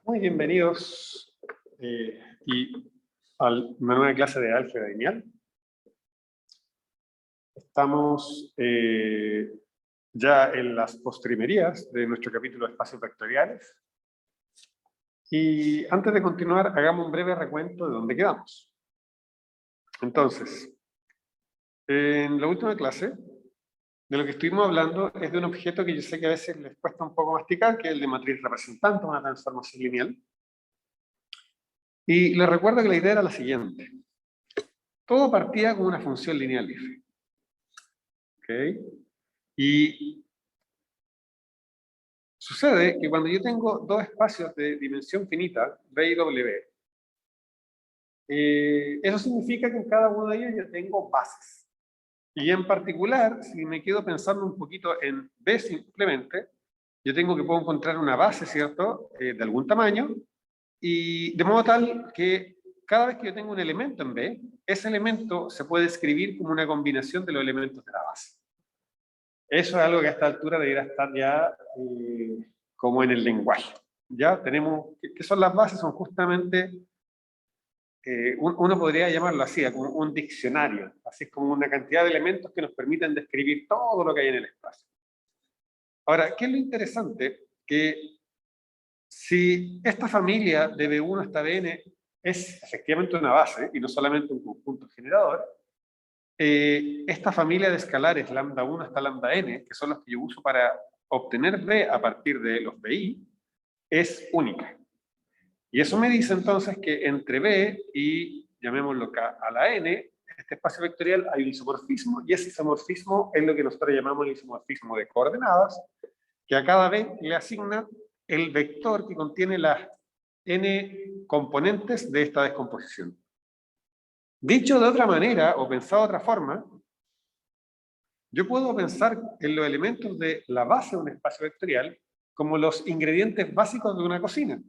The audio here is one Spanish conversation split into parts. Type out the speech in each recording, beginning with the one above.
Muy bienvenidos y a una nueva clase de álgebra lineal. Estamos ya en las postrimerías de nuestro capítulo de espacios vectoriales. Y antes de continuar, hagamos un breve recuento de dónde quedamos. Entonces, en la última clase, de lo que estuvimos hablando es de un objeto que yo sé que a veces les cuesta un poco masticar, que es el de matriz representante, una transformación lineal. Y les recuerdo que la idea era la siguiente. Todo partía con una función lineal f. ¿Okay? Y sucede que cuando yo tengo dos espacios de dimensión finita, B y W, eso significa que en cada uno de ellos yo tengo bases. Y en particular, si me quedo pensando un poquito en B simplemente, yo puedo encontrar una base, ¿cierto?, de algún tamaño, y de modo tal que cada vez que yo tengo un elemento en B, ese elemento se puede escribir como una combinación de los elementos de la base. Eso es algo que a esta altura debería estar ya como en el lenguaje. Ya tenemos, ¿qué son las bases? Son justamente, uno podría llamarlo así, como un diccionario, así como una cantidad de elementos que nos permiten describir todo lo que hay en el espacio. Ahora, ¿qué es lo interesante? Que si esta familia de B1 hasta Bn es efectivamente una base y no solamente un conjunto generador, esta familia de escalares lambda 1 hasta lambda n, que son los que yo uso para obtener B a partir de los BI, es única. Y eso me dice entonces que entre B y, llamémoslo K a la n, este espacio vectorial hay un isomorfismo, y ese isomorfismo es lo que nosotros llamamos el isomorfismo de coordenadas, que a cada B le asigna el vector que contiene las n componentes de esta descomposición. Dicho de otra manera, o pensado de otra forma, yo puedo pensar en los elementos de la base de un espacio vectorial como los ingredientes básicos de una cocina.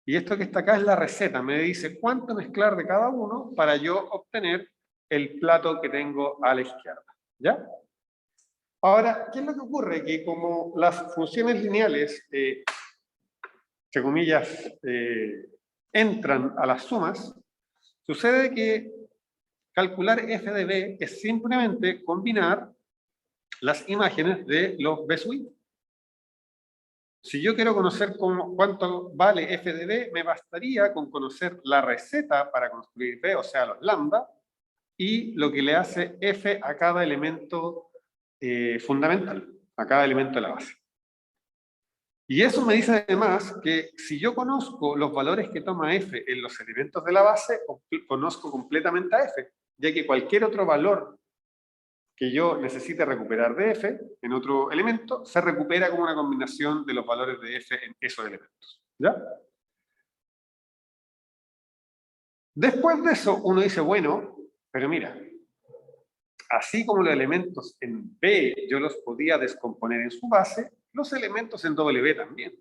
Y esto que está acá es la receta, me dice cuánto mezclar de cada uno para yo obtener el plato que tengo a la izquierda. ¿Ya? Ahora, ¿qué es lo que ocurre? Que como las funciones lineales, entre comillas, entran a las sumas, sucede que calcular f de b es simplemente combinar las imágenes de los b sub i. Si yo quiero conocer cuánto vale f de b, me bastaría con conocer la receta para construir b, o sea, los lambda, y lo que le hace f a cada elemento fundamental, a cada elemento de la base. Y eso me dice además que si yo conozco los valores que toma f en los elementos de la base, conozco completamente a f, ya que cualquier otro valor que yo necesite recuperar de f en otro elemento, se recupera como una combinación de los valores de f en esos elementos. ¿Ya? Después de eso, uno dice, bueno, pero mira, así como los elementos en B yo los podía descomponer en su base, los elementos en W también.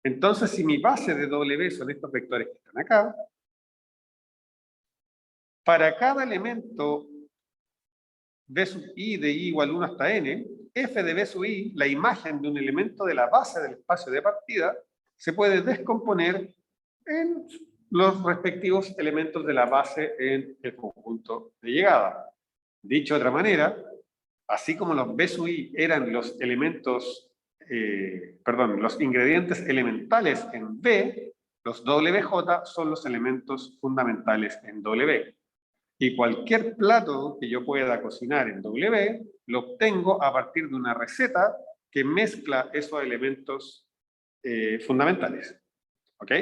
Entonces, si mi base de W son estos vectores que están acá, para cada elemento B sub i de i igual 1 hasta n, f de B sub i, la imagen de un elemento de la base del espacio de partida, se puede descomponer en los respectivos elementos de la base en el conjunto de llegada. Dicho de otra manera, así como los B sub i eran los elementos, los ingredientes elementales en B, los WJ son los elementos fundamentales en W. Y cualquier plato que yo pueda cocinar en W, lo obtengo a partir de una receta que mezcla esos elementos fundamentales. ¿Ok?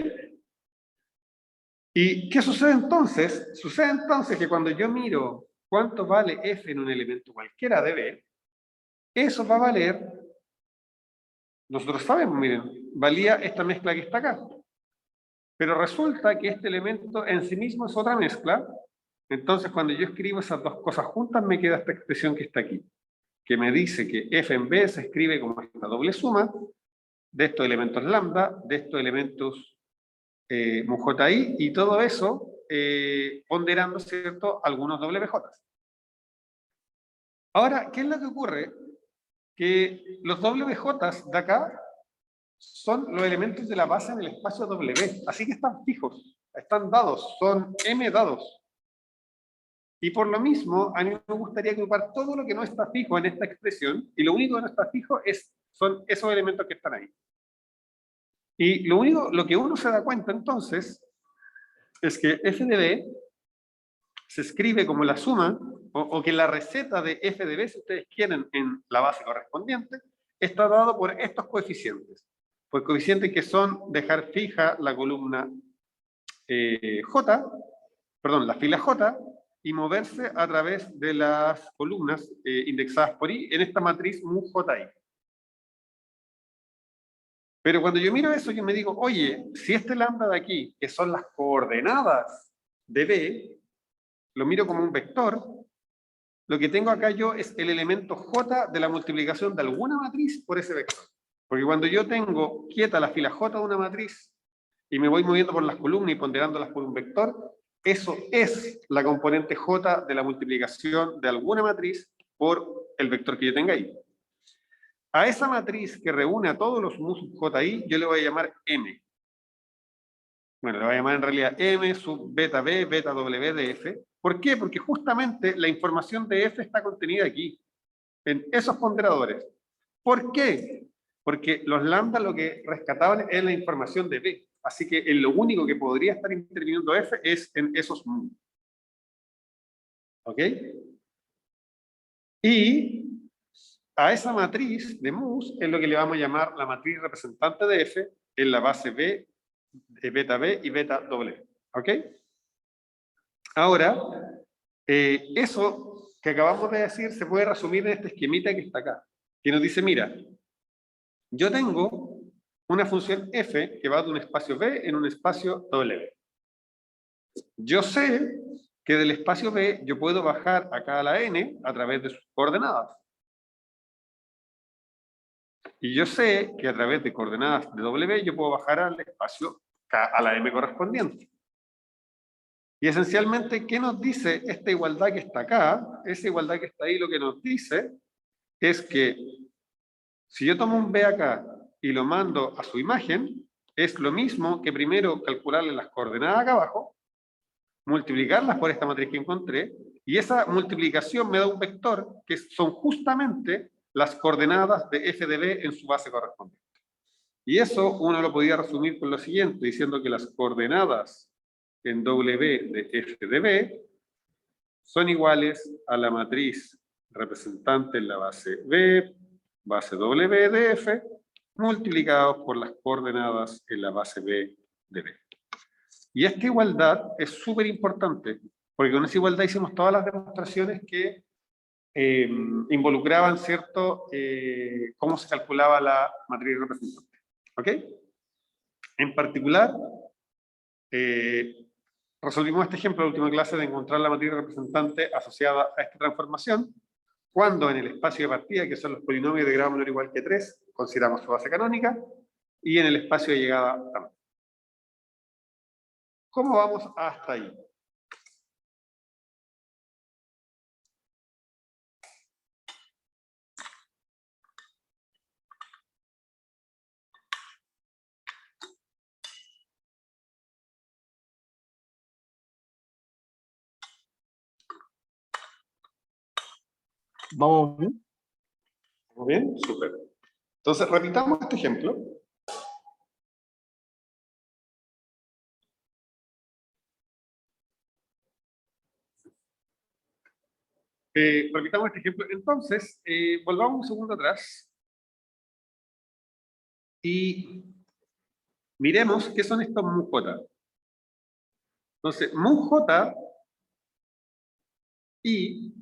¿Y qué sucede entonces? Sucede entonces que cuando yo miro cuánto vale f en un elemento cualquiera de B, eso va a valer, nosotros sabemos, miren, valía esta mezcla que está acá. Pero resulta que este elemento en sí mismo es otra mezcla. Entonces, cuando yo escribo esas dos cosas juntas, me queda esta expresión que está aquí, que me dice que f en b se escribe como esta doble suma de estos elementos lambda, de estos elementos MUJI, y todo eso ponderando, ¿cierto?, algunos WJ. Ahora, ¿qué es lo que ocurre? Que los WJ de acá son los elementos de la base en el espacio W. Así que están fijos, están dados, son M dados. Y por lo mismo, a mí me gustaría agrupar todo lo que no está fijo en esta expresión, y lo único que no está fijo son esos elementos que están ahí. Y lo que uno se da cuenta entonces, es que f de b se escribe como la suma, o que la receta de f de b, si ustedes quieren, en la base correspondiente, está dado por estos coeficientes. Pues coeficientes que son dejar fija la columna J, perdón, la fila J, y moverse a través de las columnas indexadas por I en esta matriz MUJI. Pero cuando yo miro eso, yo me digo, oye, si este lambda de aquí, que son las coordenadas de B, lo miro como un vector, lo que tengo acá yo es el elemento J de la multiplicación de alguna matriz por ese vector. Porque cuando yo tengo quieta la fila J de una matriz y me voy moviendo por las columnas y ponderándolas por un vector, eso es la componente J de la multiplicación de alguna matriz por el vector que yo tenga ahí. A esa matriz que reúne a todos los mu sub JI, yo le voy a llamar M. Bueno, le voy a llamar en realidad M sub beta B, beta W de F. ¿Por qué? Porque justamente la información de F está contenida aquí, en esos ponderadores. ¿Por qué? Porque los lambda lo que rescataban es la información de B. Así que en lo único que podría estar interviniendo F es en esos mu. ¿Ok? Y a esa matriz de mus es lo que le vamos a llamar la matriz representante de F en la base B, beta B y beta W. ¿Ok? Ahora, eso que acabamos de decir se puede resumir en este esquemita que está acá, que nos dice, mira, yo tengo una función f que va de un espacio B en un espacio W. Yo sé que del espacio B yo puedo bajar acá a la n a través de sus coordenadas. Y yo sé que a través de coordenadas de W yo puedo bajar al espacio K a la m correspondiente. Y esencialmente, ¿qué nos dice esta igualdad que está acá? Esa igualdad que está ahí lo que nos dice es que si yo tomo un B acá y lo mando a su imagen, es lo mismo que primero calcularle las coordenadas acá abajo, multiplicarlas por esta matriz que encontré, y esa multiplicación me da un vector que son justamente las coordenadas de f de b en su base correspondiente. Y eso uno lo podía resumir con lo siguiente, diciendo que las coordenadas en W de f de b son iguales a la matriz representante en la base B, base W de F, multiplicados por las coordenadas en la base B de B. Y esta igualdad es súper importante, porque con esa igualdad hicimos todas las demostraciones que involucraban, ¿cierto?, cómo se calculaba la matriz representante. ¿Ok? En particular, resolvimos este ejemplo en la última clase de encontrar la matriz representante asociada a esta transformación, cuando en el espacio de partida, que son los polinomios de grado menor o igual que 3, consideramos su base canónica, y en el espacio de llegada también. ¿Cómo vamos hasta ahí? ¿Vamos bien? ¿Muy bien? Súper. Entonces, repitamos este ejemplo. Repitamos este ejemplo. Entonces, volvamos un segundo atrás y miremos qué son estos mu-j. Entonces, mu-j y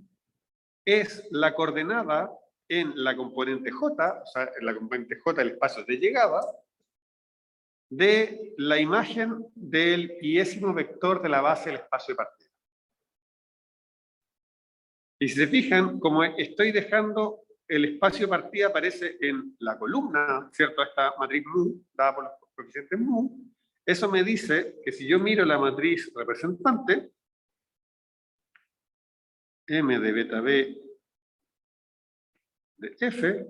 es la coordenada en la componente j, o sea, en la componente j del espacio de llegada, de la imagen del iésimo vector de la base del espacio de partida. Y si se fijan, como estoy dejando el espacio de partida aparece en la columna, ¿cierto? Esta matriz mu, dada por los coeficientes mu, eso me dice que si yo miro la matriz representante, M de beta B de F,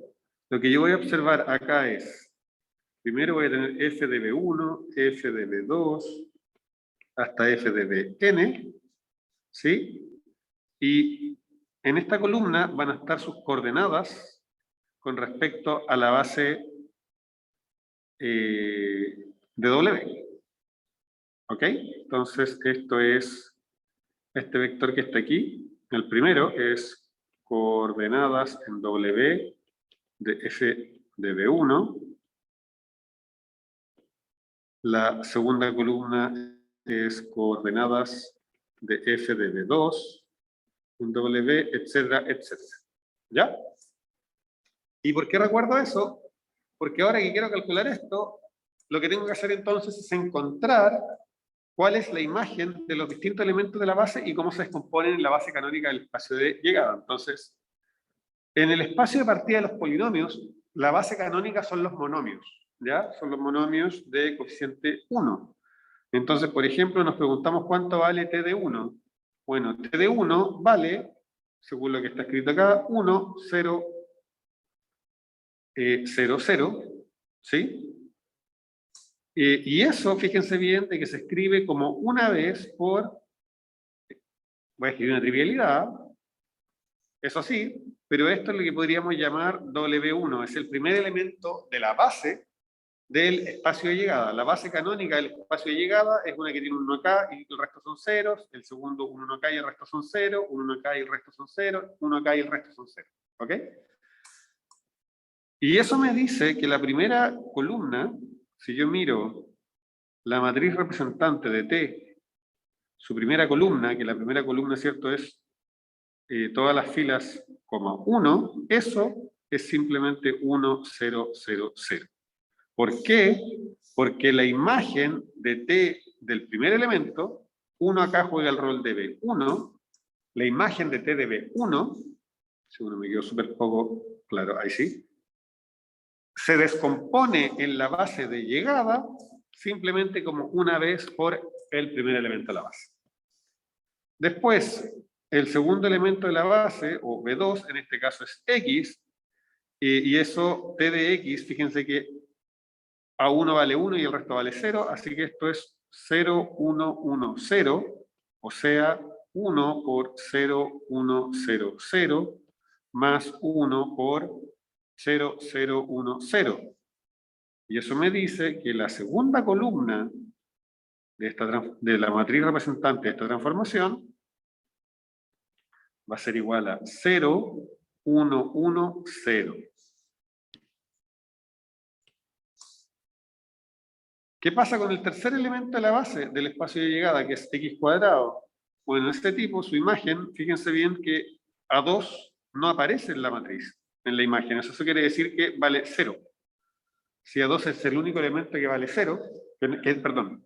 lo que yo voy a observar acá es Primero voy a tener f de b1, f de b2, hasta f de bn, ¿sí? Y en esta columna van a estar sus coordenadas con respecto a la base de W. ¿Ok? Entonces, esto es este vector que está aquí. El primero es coordenadas en W de f de b1. La segunda columna es coordenadas de f de b2, en W, etcétera, etcétera. ¿Ya? ¿Y por qué recuerdo eso? Porque ahora que quiero calcular esto, lo que tengo que hacer entonces es encontrar cuál es la imagen de los distintos elementos de la base y cómo se descomponen en la base canónica del espacio de llegada. Entonces, en el espacio de partida de los polinomios, la base canónica son los monomios, ¿ya? Son los monomios de coeficiente 1. Entonces, por ejemplo, nos preguntamos cuánto vale t de 1. Bueno, t de 1 vale, según lo que está escrito acá, 1, 0, 0, 0, ¿sí? Y eso, fíjense bien, de que se escribe como una vez por, voy a escribir una trivialidad, eso sí, pero esto es lo que podríamos llamar W1, es el primer elemento de la base del espacio de llegada. La base canónica del espacio de llegada es una que tiene un 1 acá y el resto son ceros, el segundo un 1 acá y el resto son 0, un 1 acá y el resto son 0, 1 acá y el resto son 0. ¿Ok? Y eso me dice que la primera columna, si yo miro la matriz representante de T, su primera columna, que la primera columna, ¿cierto?, es todas las filas, 1, eso es simplemente 1, 0, 0, 0. ¿Por qué? Porque la imagen de T del primer elemento, 1 acá juega el rol de B1, la imagen de T de B1, seguro me quedó súper poco claro, ahí sí, se descompone en la base de llegada simplemente como una vez por el primer elemento de la base. Después, el segundo elemento de la base, o B2, en este caso es X, y eso, T de X, fíjense que A1 vale 1 y el resto vale 0, así que esto es 0, 1, 1, 0, o sea, 1 por 0, 1, 0, 0, más 1 por 0, 0, 1, 0. Y eso me dice que la segunda columna de la matriz representante de esta transformación va a ser igual a 0, 1, 1, 0. ¿Qué pasa con el tercer elemento de la base del espacio de llegada, que es x cuadrado? Bueno, este tipo, su imagen, fíjense bien que A2 no aparece en la matriz, en la imagen. Eso quiere decir que vale 0. Si A2 es el único elemento que vale 0, perdón,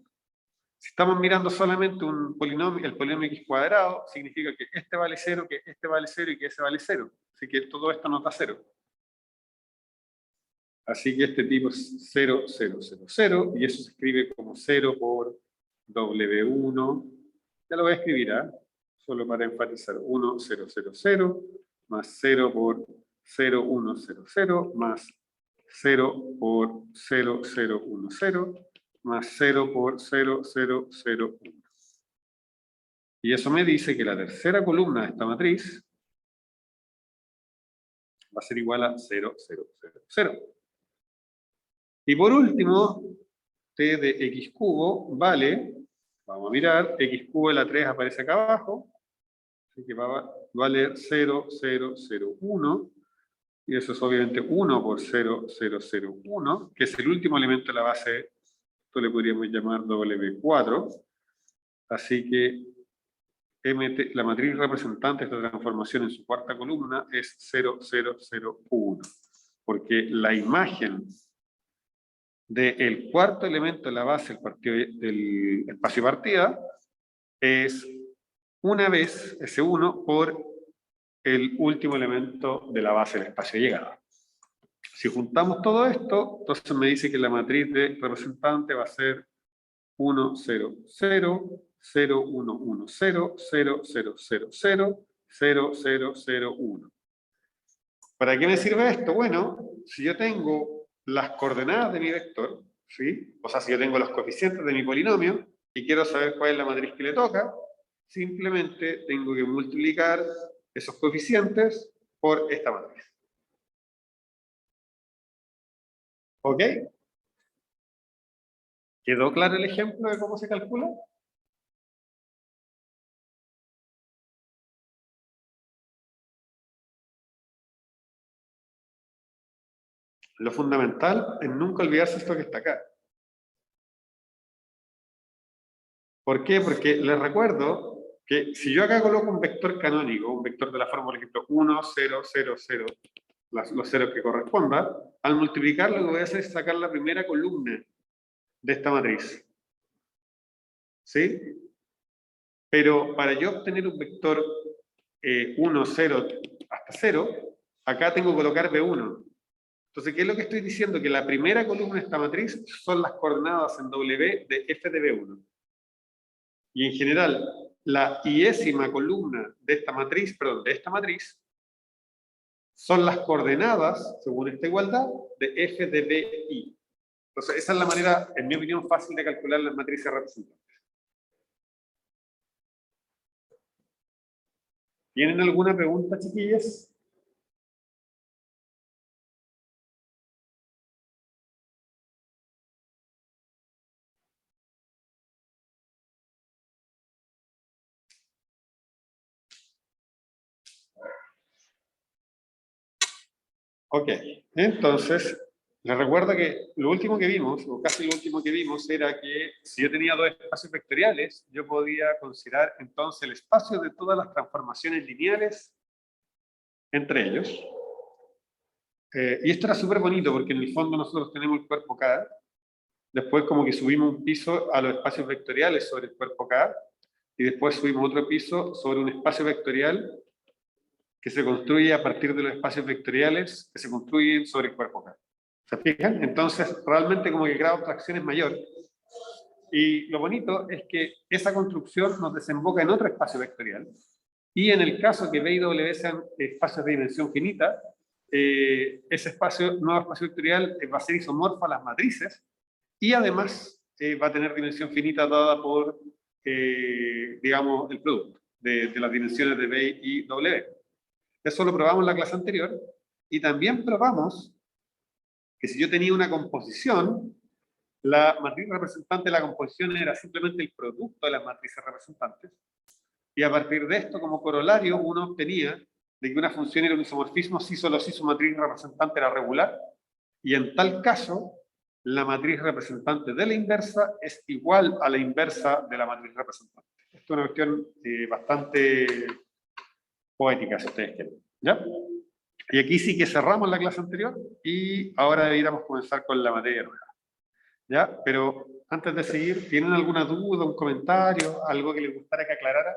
si estamos mirando solamente un polinomio, el polinomio x cuadrado, significa que este vale 0, que este vale 0 y que ese vale 0. Así que todo esto nos da 0. Así que este tipo es 0, 0, 0, 0, y eso se escribe como 0 por W1. Ya lo voy a escribir, ¿eh? Solo para enfatizar. 1, 0, 0, 0, más 0 por 0, 1, 0, 0, más 0 por 0, 0, 1, 0, más 0 por 0, 0, 0, 1. Y eso me dice que la tercera columna de esta matriz va a ser igual a 0, 0, 0, 0. Y por último, t de x cubo vale, vamos a mirar, x cubo de la 3 aparece acá abajo, así que va a valer 0, 0, 0, 1, y eso es obviamente 1 por 0, 0, 0, 1, que es el último elemento de la base, esto le podríamos llamar W4, así que la matriz representante de esta transformación en su cuarta columna es 0, 0, 0, 1, porque la imagen del cuarto elemento de la base del espacio de partida es una vez S1 por el último elemento de la base del espacio de llegada. Si juntamos todo esto, entonces me dice que la matriz de representante va a ser 1, 0, 0, 0, 1, 1, 0, 0, 0, 0, 0, 0, 0, 0, 1. ¿Para qué me sirve esto? Bueno, si yo tengo las coordenadas de mi vector, ¿sí? O sea, si yo tengo los coeficientes de mi polinomio y quiero saber cuál es la matriz que le toca, simplemente tengo que multiplicar esos coeficientes por esta matriz. ¿Ok? ¿Quedó claro el ejemplo de cómo se calcula? Lo fundamental es nunca olvidarse esto que está acá. ¿Por qué? Porque les recuerdo que si yo acá coloco un vector canónico, un vector de la forma, por ejemplo, 1, 0, 0, 0, los ceros que corresponda, al multiplicar lo que voy a hacer es sacar la primera columna de esta matriz. ¿Sí? Pero para yo obtener un vector 1, 0 hasta 0, acá tengo que colocar B1. Entonces, ¿qué es lo que estoy diciendo? Que la primera columna de esta matriz son las coordenadas en W de f de B1. Y en general, la iésima columna de esta matriz, son las coordenadas, según esta igualdad, de f de BI. Entonces, esa es la manera, en mi opinión, fácil de calcular las matrices representantes. ¿Tienen alguna pregunta, chiquillas? Ok, entonces, les recuerdo que lo último que vimos, o casi lo último que vimos, era que si yo tenía dos espacios vectoriales, yo podía considerar entonces el espacio de todas las transformaciones lineales entre ellos. Y esto era súper bonito porque en el fondo nosotros tenemos el cuerpo K, después como que subimos un piso a los espacios vectoriales sobre el cuerpo K, y después subimos otro piso sobre un espacio vectorial que se construye a partir de los espacios vectoriales que se construyen sobre el cuerpo K. ¿Se fijan? Entonces, realmente como que cada abstracción es mayor. Y lo bonito es que esa construcción nos desemboca en otro espacio vectorial. Y en el caso que B y W sean espacios de dimensión finita, ese nuevo espacio vectorial va a ser isomorfo a las matrices y además va a tener dimensión finita dada por, digamos, el producto de las dimensiones de B y W. Eso lo probamos en la clase anterior y también probamos que si yo tenía una composición, la matriz representante de la composición era simplemente el producto de las matrices representantes. Y a partir de esto, como corolario, uno obtenía de que una función era un isomorfismo si solo si su matriz representante era regular. Y en tal caso, la matriz representante de la inversa es igual a la inversa de la matriz representante. Esto es una cuestión bastante poética, si ustedes quieren. ¿Ya? Y aquí sí que cerramos la clase anterior y ahora deberíamos comenzar con la materia nueva. ¿Ya? Pero antes de seguir, ¿tienen alguna duda, un comentario, algo que les gustaría que aclarara?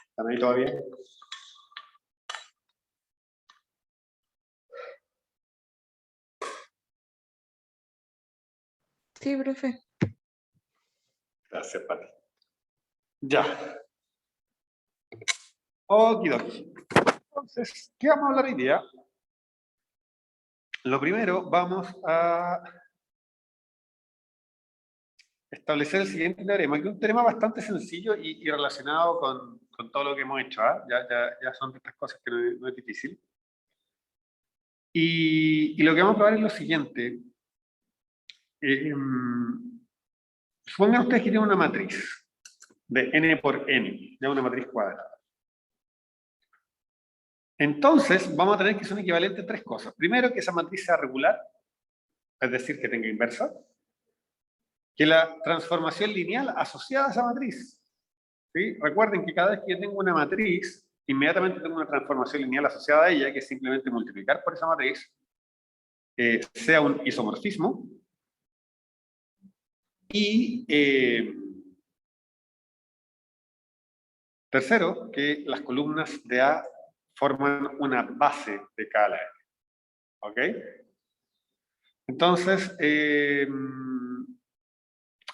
¿Están ahí todavía? Sí, profe. Gracias, Pati. Ya. Okidoki. Entonces, ¿qué vamos a hablar hoy día? Lo primero, vamos a establecer el siguiente teorema, que es un teorema bastante sencillo y relacionado con todo lo que hemos hecho. ¿Ah? Ya son de estas cosas que no es difícil. Y lo que vamos a probar es lo siguiente. Supongan ustedes que tienen una matriz de n por n, ya una matriz cuadrada. Entonces, vamos a tener que ser un equivalente a tres cosas. Primero, que esa matriz sea regular, es decir, que tenga inversa. Que la transformación lineal asociada a esa matriz. ¿Sí? Recuerden que cada vez que yo tengo una matriz, inmediatamente tengo una transformación lineal asociada a ella, que es simplemente multiplicar por esa matriz, sea un isomorfismo. Y tercero, que las columnas de A forman una base de K a la N. ¿Ok? Entonces,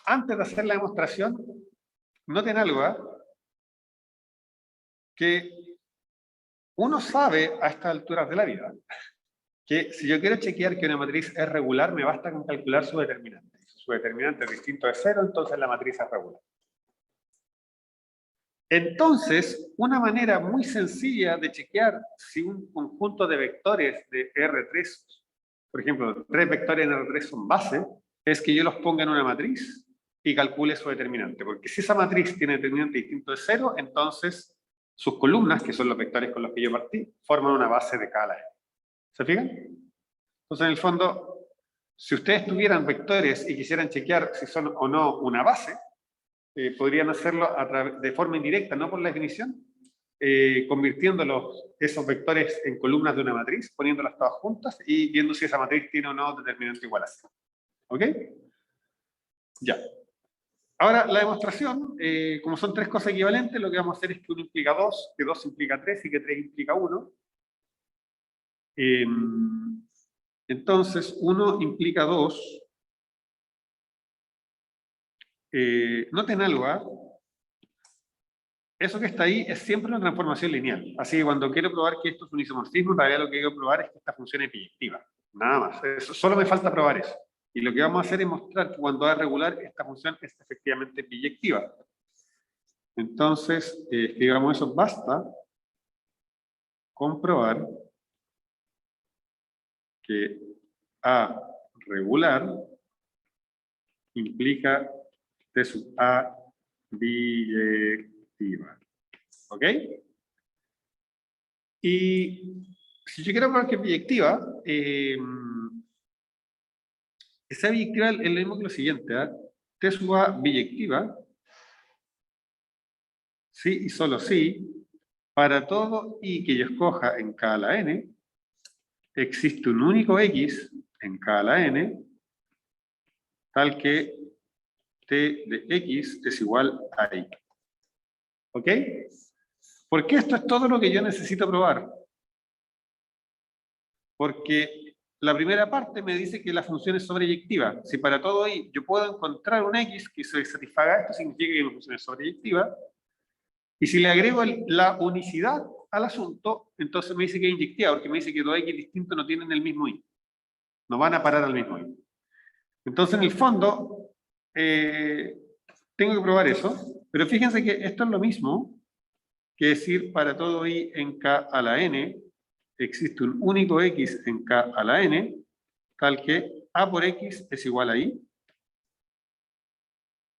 antes de hacer la demostración, noten algo, ¿eh? Que uno sabe a estas alturas de la vida que si yo quiero chequear que una matriz es regular, me basta con calcular su determinante. Si su determinante es distinto de 0, entonces la matriz es regular. Entonces, una manera muy sencilla de chequear si un conjunto de vectores de R3, por ejemplo, 3 vectores en R3 son base, es que yo los ponga en una matriz y calcule su determinante. Porque si esa matriz tiene determinante distinto de 0, entonces sus columnas, que son los vectores con los que yo partí, forman una base de cada. ¿Se fijan? Entonces, en el fondo, si ustedes tuvieran vectores y quisieran chequear si son o no una base, podrían hacerlo de forma indirecta, no por la definición, convirtiendo esos vectores en columnas de una matriz, poniéndolas todas juntas y viendo si esa matriz tiene o no determinante igual a 0. ¿Ok? Ya. Ahora, la demostración, como son 3 cosas equivalentes, lo que vamos a hacer es que 1 implica 2, que 2 implica 3 y que 3 implica 1. Entonces, 1 implica 2. Noten algo, ¿eh? Eso que está ahí es siempre una transformación lineal. Así que cuando quiero probar que esto es un isomorfismo, en realidad lo que quiero probar es que esta función es biyectiva. Nada más. Solo me falta probar eso. Y lo que vamos a hacer es mostrar que cuando A es regular, esta función es efectivamente biyectiva. Entonces, escribamos eso, basta comprobar que A regular implica T sub A biyectiva. ¿Ok? Y si yo quiero probar que es biyectiva, esa biyectiva es lo mismo que lo siguiente, ¿eh? T sub A biyectiva, sí y solo sí, para todo i que yo escoja en K a la n, existe un único x en K a la n, tal que t de x es igual a y. ¿Ok? ¿Por qué esto es todo lo que yo necesito probar? Porque la primera parte me dice que la función es sobreyectiva. Si para todo y yo puedo encontrar un x que se satisfaga esto, significa que la función es sobreyectiva. Y si le agrego la unicidad al asunto, entonces me dice que es inyectiva, porque me dice que dos x distintos no tienen el mismo y. No van a parar al mismo y. Entonces, en el fondo, tengo que probar eso. Pero fíjense que esto es lo mismo que decir para todo i en k a la n, existe un único x en k a la n, tal que a por x es igual a y.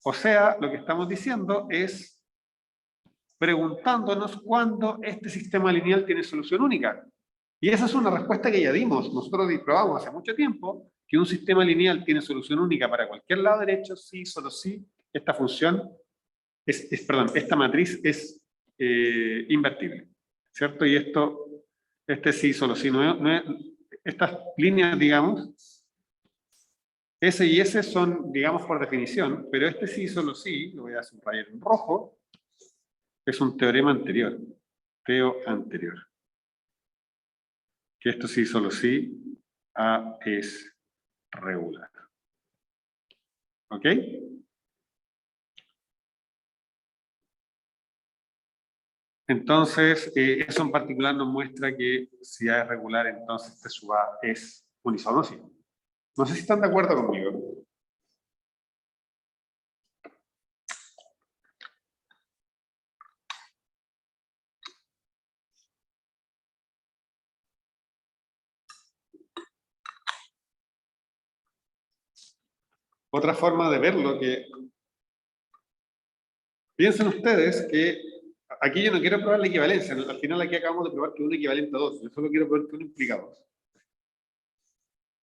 O sea, lo que estamos diciendo es preguntándonos cuándo este sistema lineal tiene solución única. Y esa es una respuesta que ya dimos. Nosotros probamos hace mucho tiempo que un sistema lineal tiene solución única para cualquier lado derecho, sí, solo sí, esta función, perdón, esta matriz es invertible, ¿cierto? Y este sí, solo sí, estas líneas, digamos, S y S son, digamos, por definición, pero este sí, solo sí, lo voy a subrayar en rojo, es un teorema anterior, anterior. Que esto sí, solo sí, A es regular. ¿Ok? Entonces, eso en particular nos muestra que si A es regular, entonces T sub A es un isomorfismo. No sé si están de acuerdo conmigo. Otra forma de verlo que piensen ustedes que aquí yo no quiero probar la equivalencia, al final aquí acabamos de probar que 1 equivalente a 2, yo solo quiero probar que 1 implica 2.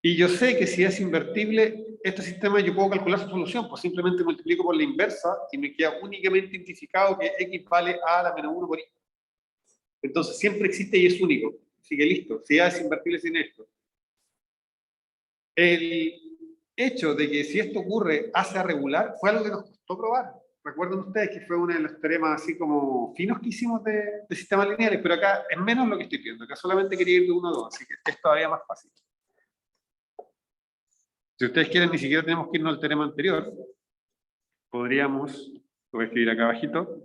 Y yo sé que si es invertible, este sistema yo puedo calcular su solución, pues simplemente multiplico por la inversa y me queda únicamente identificado que x vale a la menos 1 por y. Entonces siempre existe y es único. Así que listo, si A es invertible sin esto. El hecho de que si esto ocurre hace a regular fue algo que nos costó probar. Recuerden ustedes que fue uno de los teoremas así como finos que hicimos de sistemas lineales, pero acá es menos lo que estoy viendo. Acá solamente quería ir de 1 a 2, así que es todavía más fácil. Si ustedes quieren, ni siquiera tenemos que irnos al teorema anterior. Podríamos, lo voy a escribir acá abajito,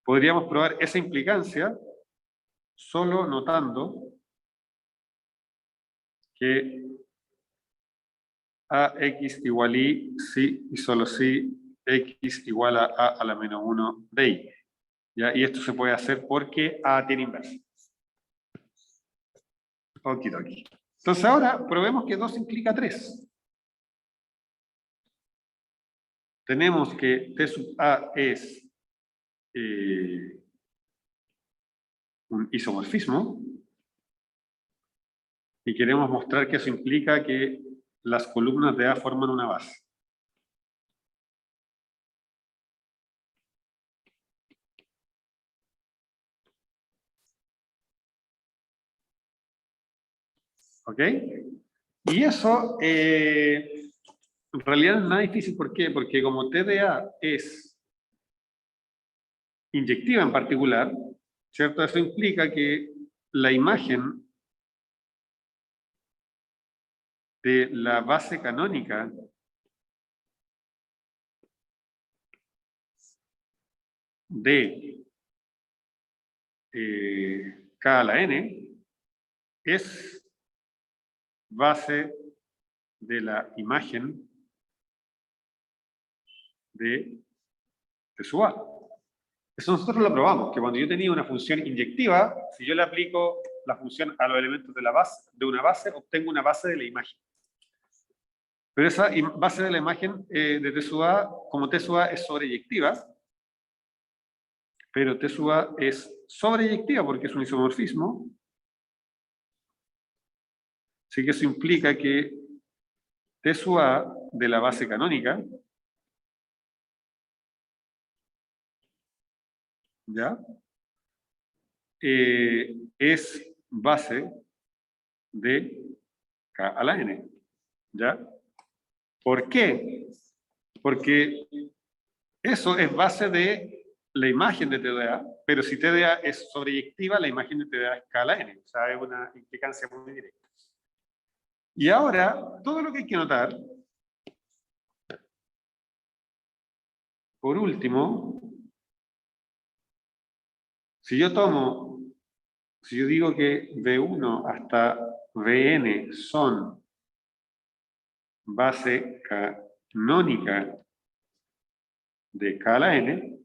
podríamos probar esa implicancia solo notando que AX igual Y, si y solo si X igual a la menos 1 de Y. ¿Ya? Y esto se puede hacer porque A tiene inversa. Okidoki. Entonces ahora probemos que 2 implica 3. Tenemos que T sub A es un isomorfismo y queremos mostrar que eso implica que las columnas de A forman una base. ¿Ok? Y eso en realidad no es nada difícil. ¿Por qué? Porque como TDA es inyectiva en particular, ¿cierto? Eso implica que la imagen de la base canónica de K a la N es base de la imagen de T sub A. Eso nosotros lo probamos, que cuando yo tenía una función inyectiva, si yo le aplico la función a los elementos de la base, de una base, obtengo una base de la imagen. Pero esa base de la imagen de T sub A, como T sub A es sobreyectiva, pero T sub A es sobreyectiva porque es un isomorfismo, así que eso implica que T sub A de la base canónica, ¿ya? Es base de K a la N, ¿ya? ¿Por qué? Porque eso es base de la imagen de TDA, pero si TDA es sobreyectiva, la imagen de TDA es K a la N, o sea, es una implicancia muy directa. Y ahora, todo lo que hay que notar, por último, si yo digo que V1 hasta Vn son base canónica de K a la N,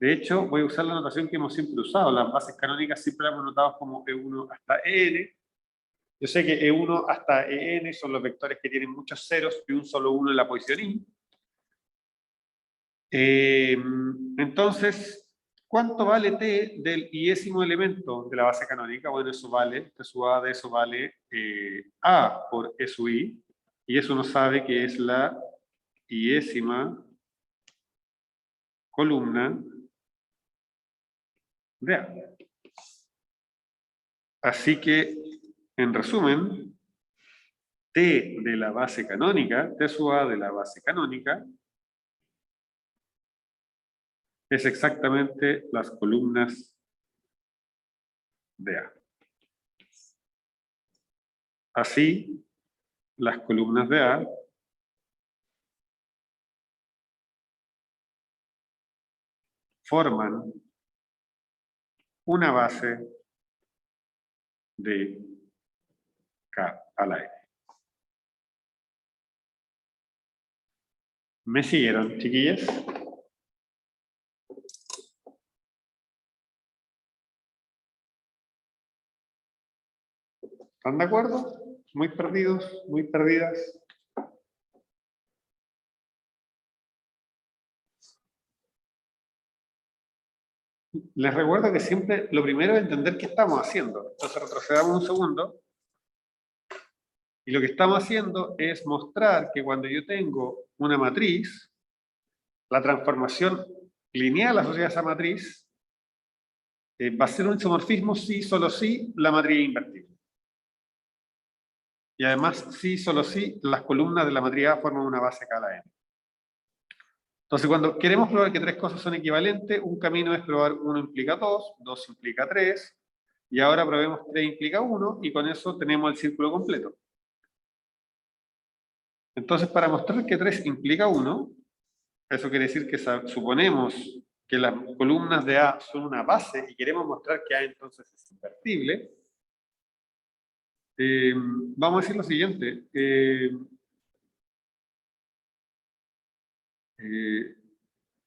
de hecho, voy a usar la notación que hemos siempre usado. Las bases canónicas siempre las hemos notado como E1 hasta En. Yo sé que E1 hasta En son los vectores que tienen muchos ceros y un solo 1 en la posición I. Entonces, ¿cuánto vale T del iésimo elemento de la base canónica? Bueno, eso vale, T sub A de eso vale A por E sub I. Y eso uno sabe que es la iésima columna de A. Así que, en resumen, T de la base canónica, T sub A de la base canónica, es exactamente las columnas de A. Así, las columnas de A forman una base de K a la N. ¿Me siguieron, chiquillas? ¿Están de acuerdo? ¿Muy perdidos? ¿Muy perdidas? Les recuerdo que siempre lo primero es entender qué estamos haciendo. Entonces retrocedamos un segundo. Y lo que estamos haciendo es mostrar que cuando yo tengo una matriz, la transformación lineal asociada a esa matriz va a ser un isomorfismo si, solo si, la matriz es invertible. Y además, si, solo si, las columnas de la matriz A forman una base K a la N. Entonces, cuando queremos probar que tres cosas son equivalentes, un camino es probar 1 implica 2, 2 implica 3, y ahora probemos 3 implica 1, y con eso tenemos el círculo completo. Entonces, para mostrar que 3 implica 1, eso quiere decir que suponemos que las columnas de A son una base y queremos mostrar que A entonces es invertible. Vamos a decir lo siguiente.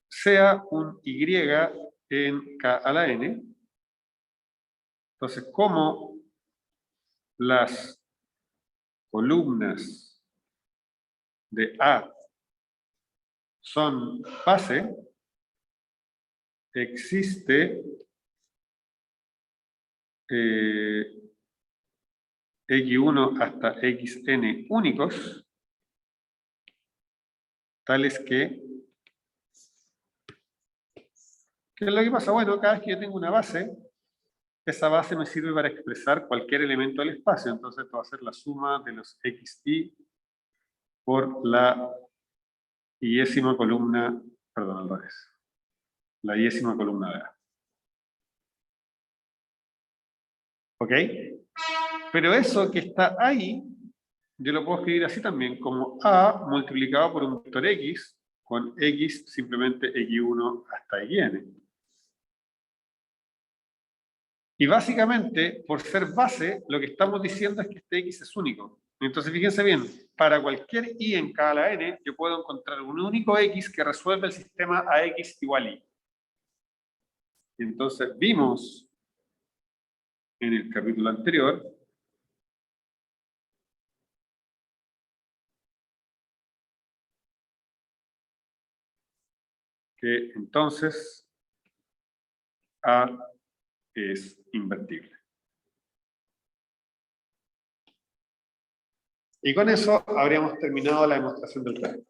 Sea un Y en K a la N. Entonces, como las columnas de A son base, existe X1 hasta Xn únicos, tales que... ¿Qué es lo que pasa? Bueno, cada vez que yo tengo una base, esa base me sirve para expresar cualquier elemento del espacio. Entonces, esto va a ser la suma de los xi por la iésima columna, perdón, al revés. La iésima columna de A. ¿Ok? Pero eso que está ahí, yo lo puedo escribir así también, como A multiplicado por un vector X, con X simplemente X1 hasta Xn. Y básicamente, por ser base, lo que estamos diciendo es que este X es único. Entonces, fíjense bien, para cualquier I en K a la N, yo puedo encontrar un único X que resuelve el sistema AX igual I. Y entonces vimos en el capítulo anterior que entonces A es invertible. Y con eso habríamos terminado la demostración del plan.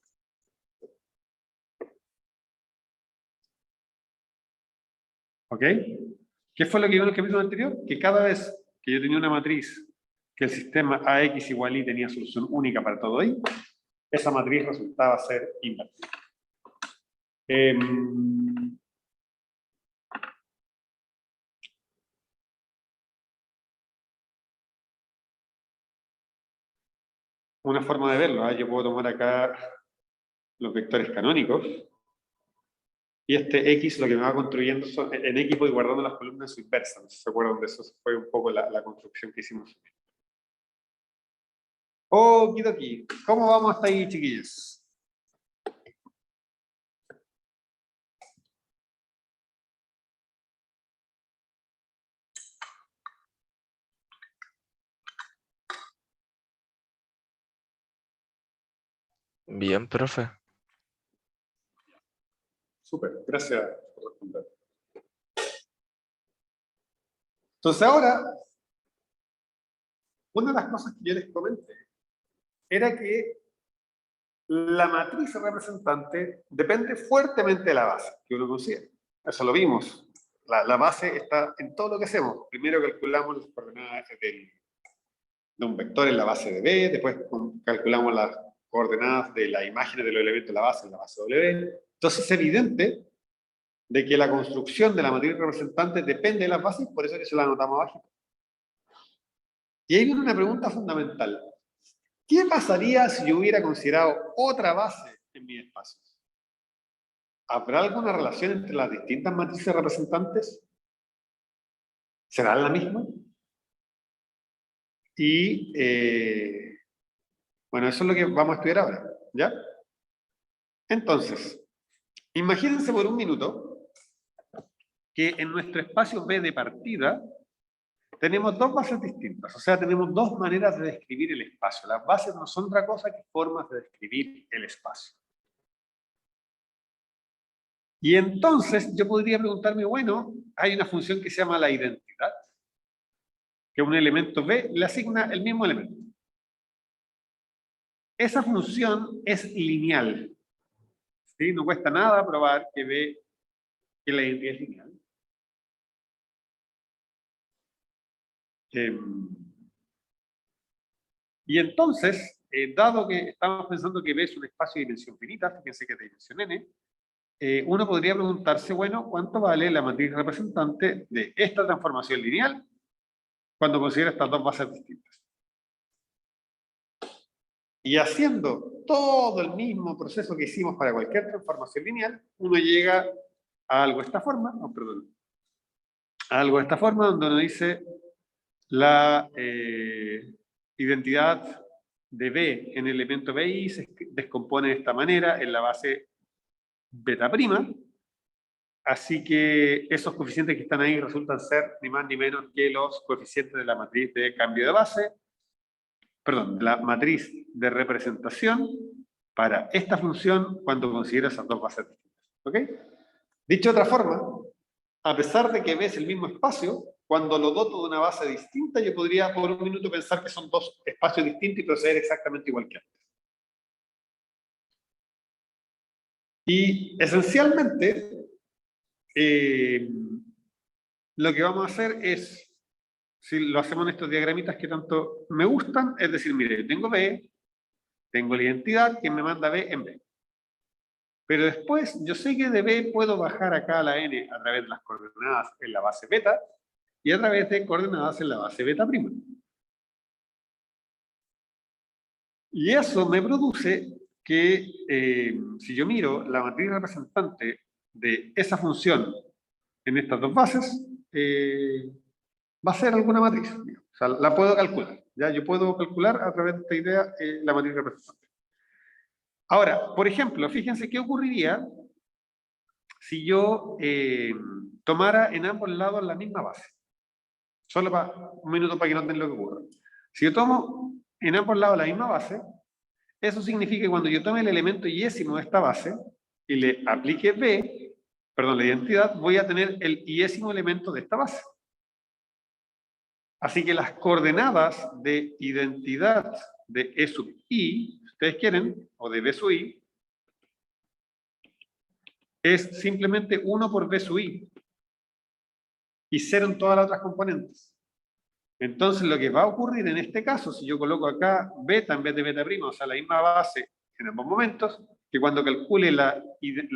¿Ok? ¿Qué fue lo que vimos en el capítulo anterior? Que cada vez que yo tenía una matriz que el sistema AX igual I tenía solución única para todo I, esa matriz resultaba ser invertible. Una forma de verlo, yo puedo tomar acá los vectores canónicos y este X lo que me va construyendo son, en X voy guardando las columnas en su inversa. No sé si se acuerdan de eso, fue un poco la construcción que hicimos. Okidoki, ¿cómo vamos hasta ahí, chiquillos? Bien, profe. Súper, gracias por responder. Entonces ahora, una de las cosas que yo les comenté era que la matriz representante depende fuertemente de la base que uno considera. Eso lo vimos. La base está en todo lo que hacemos. Primero calculamos las coordenadas de un vector en la base de B, después calculamos las coordenadas de las imágenes de los elementos de la base en la base W. Entonces es evidente de que la construcción de la matriz representante depende de las bases, por eso que se la anotamos abajo. Y ahí viene una pregunta fundamental. ¿Qué pasaría si yo hubiera considerado otra base en mis espacios? ¿Habrá alguna relación entre las distintas matrices representantes? ¿Serán la misma? Y, bueno, eso es lo que vamos a estudiar ahora, ¿ya? Entonces, imagínense por un minuto que en nuestro espacio B de partida tenemos dos bases distintas, o sea, tenemos dos maneras de describir el espacio. Las bases no son otra cosa que formas de describir el espacio. Y entonces yo podría preguntarme, bueno, hay una función que se llama la identidad, que a un elemento B le asigna el mismo elemento. Esa función es lineal. ¿Sí? No cuesta nada probar que B, que la identidad es lineal. Y entonces, dado que estamos pensando que B es un espacio de dimensión finita, fíjense que es de dimensión n, uno podría preguntarse, bueno, ¿cuánto vale la matriz representante de esta transformación lineal cuando considera estas dos bases distintas? Y haciendo todo el mismo proceso que hicimos para cualquier transformación lineal, uno llega a algo de esta forma, a algo de esta forma, donde uno dice la identidad de B en el elemento BI se descompone de esta manera en la base beta prima. Así que esos coeficientes que están ahí resultan ser ni más ni menos que los coeficientes de la matriz de cambio de base, perdón, la matriz de representación para esta función cuando considera esas dos bases distintas. ¿Ok? Dicho de otra forma, a pesar de que B es el mismo espacio, cuando lo doto de una base distinta, yo podría por un minuto pensar que son dos espacios distintos y proceder exactamente igual que antes. Y esencialmente, lo que vamos a hacer es, si lo hacemos en estos diagramitas que tanto me gustan, es decir, mire, yo tengo B, tengo la identidad que me manda B en B. Pero después, yo sé que de B puedo bajar acá a la N a través de las coordenadas en la base beta y a través de coordenadas en la base beta prima. Y eso me produce que, si yo miro la matriz representante de esa función en estas dos bases, va a ser alguna matriz. O sea, la puedo calcular. ¿Ya? Yo puedo calcular a través de esta idea la matriz representante. Ahora, por ejemplo, fíjense qué ocurriría si yo tomara en ambos lados la misma base. Solo para un minuto para que noten lo que ocurre. Si yo tomo en ambos lados la misma base, eso significa que cuando yo tome el elemento yésimo de esta base y le aplique B, perdón, la identidad, voy a tener el yésimo elemento de esta base. Así que las coordenadas de identidad de E sub I, si ustedes quieren, o de B sub I, es simplemente 1 por B sub I y 0 en todas las otras componentes. Entonces, lo que va a ocurrir en este caso, si yo coloco acá beta en vez de beta prima, o sea, la misma base en ambos momentos, que cuando calcule la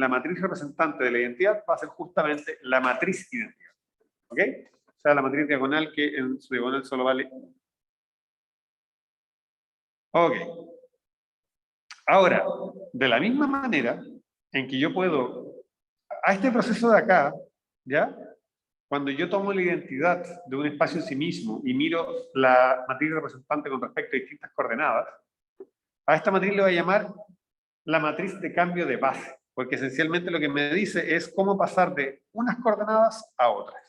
matriz representante de la identidad, va a ser justamente la matriz identidad. ¿Ok? O sea, la matriz diagonal que en su diagonal solo vale 1. Ok. Ahora, de la misma manera en que yo puedo, a este proceso de acá, ¿ya? Cuando yo tomo la identidad de un espacio en sí mismo y miro la matriz representante con respecto a distintas coordenadas, a esta matriz le voy a llamar la matriz de cambio de base, porque esencialmente lo que me dice es cómo pasar de unas coordenadas a otras.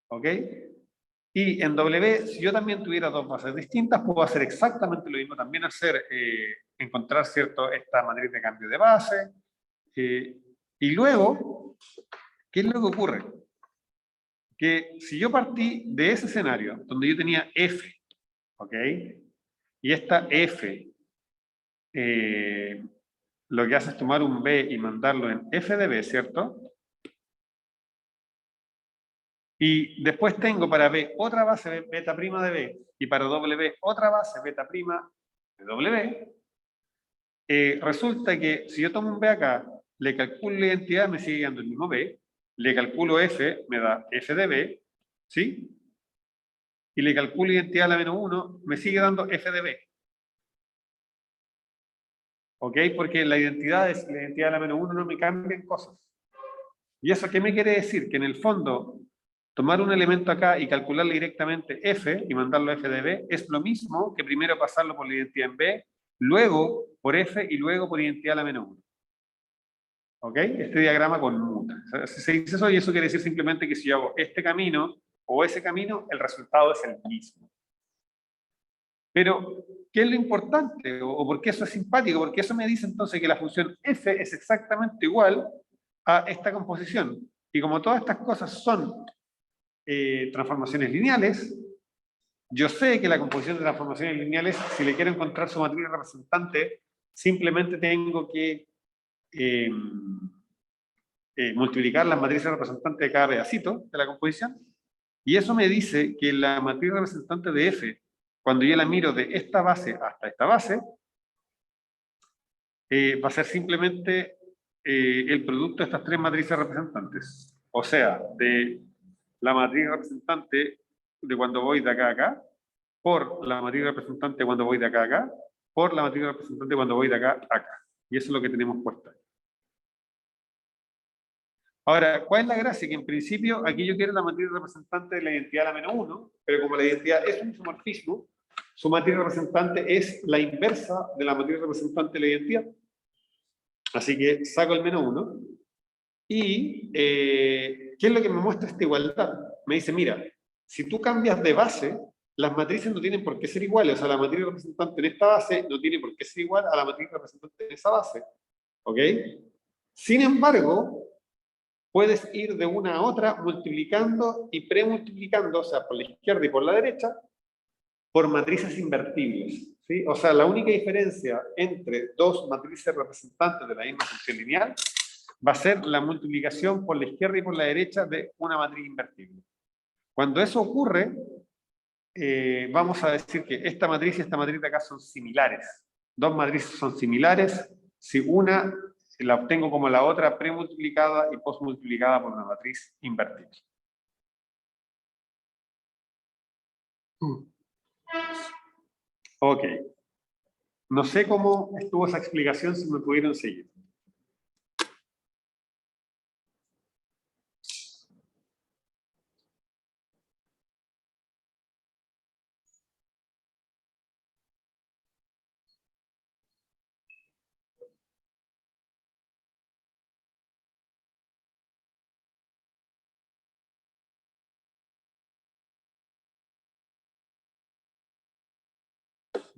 ¿Ok? Y en W, si yo también tuviera dos bases distintas, puedo hacer exactamente lo mismo, también encontrar, ¿cierto?, esta matriz de cambio de base. Y luego, ¿qué es lo que ocurre? Que si yo partí de ese escenario, donde yo tenía F, ¿ok? Y esta F, lo que hace es tomar un B y mandarlo en F de B, ¿cierto? Y después tengo para B otra base beta prima de B y para W otra base beta prima de W. Resulta que si yo tomo un B acá, le calculo la identidad, me sigue dando el mismo B, le calculo F, me da F de B, ¿sí? Y le calculo identidad a la menos 1, me sigue dando F de B. ¿Ok? Porque la identidad de la menos 1 no me cambian cosas. ¿Y eso qué me quiere decir? Que en el fondo, tomar un elemento acá y calcularle directamente F y mandarlo a F de B es lo mismo que primero pasarlo por la identidad en B, luego por F y luego por identidad a la menos 1. ¿Ok? Este diagrama conmuta. Se dice eso y eso quiere decir simplemente que si yo hago este camino o ese camino, el resultado es el mismo. Pero, ¿qué es lo importante? ¿O por qué eso es simpático? Porque eso me dice entonces que la función f es exactamente igual a esta composición. Y como todas estas cosas son transformaciones lineales, yo sé que la composición de transformaciones lineales, si le quiero encontrar su matriz representante, simplemente tengo que multiplicar las matrices representantes de cada pedacito de la composición. Y eso me dice que la matriz representante de f, cuando yo la miro de esta base hasta esta base, va a ser simplemente el producto de estas tres matrices representantes. O sea, de la matriz representante de cuando voy de acá a acá, por la matriz representante cuando voy de acá a acá, por la matriz representante cuando voy de acá a acá. Y eso es lo que tenemos puesto ahí. Ahora, ¿cuál es la gracia? Que en principio aquí yo quiero la matriz representante de la identidad a la menos 1, pero como la identidad es un isomorfismo, su matriz representante es la inversa de la matriz representante de la identidad. Así que saco el menos 1. Y, ¿qué es lo que me muestra esta igualdad? Me dice, mira, si tú cambias de base, las matrices no tienen por qué ser iguales. O sea, la matriz representante en esta base no tiene por qué ser igual a la matriz representante en esa base. ¿Ok? Sin embargo, puedes ir de una a otra multiplicando y premultiplicando, o sea, por la izquierda y por la derecha, por matrices invertibles. ¿Sí? O sea, la única diferencia entre dos matrices representantes de la misma función lineal va a ser la multiplicación por la izquierda y por la derecha de una matriz invertible. Cuando eso ocurre, vamos a decir que esta matriz y esta matriz de acá son similares. Dos matrices son similares si una la obtengo como la otra premultiplicada y postmultiplicada por una matriz invertible. Ok. No sé cómo estuvo esa explicación, si me pudieron seguir.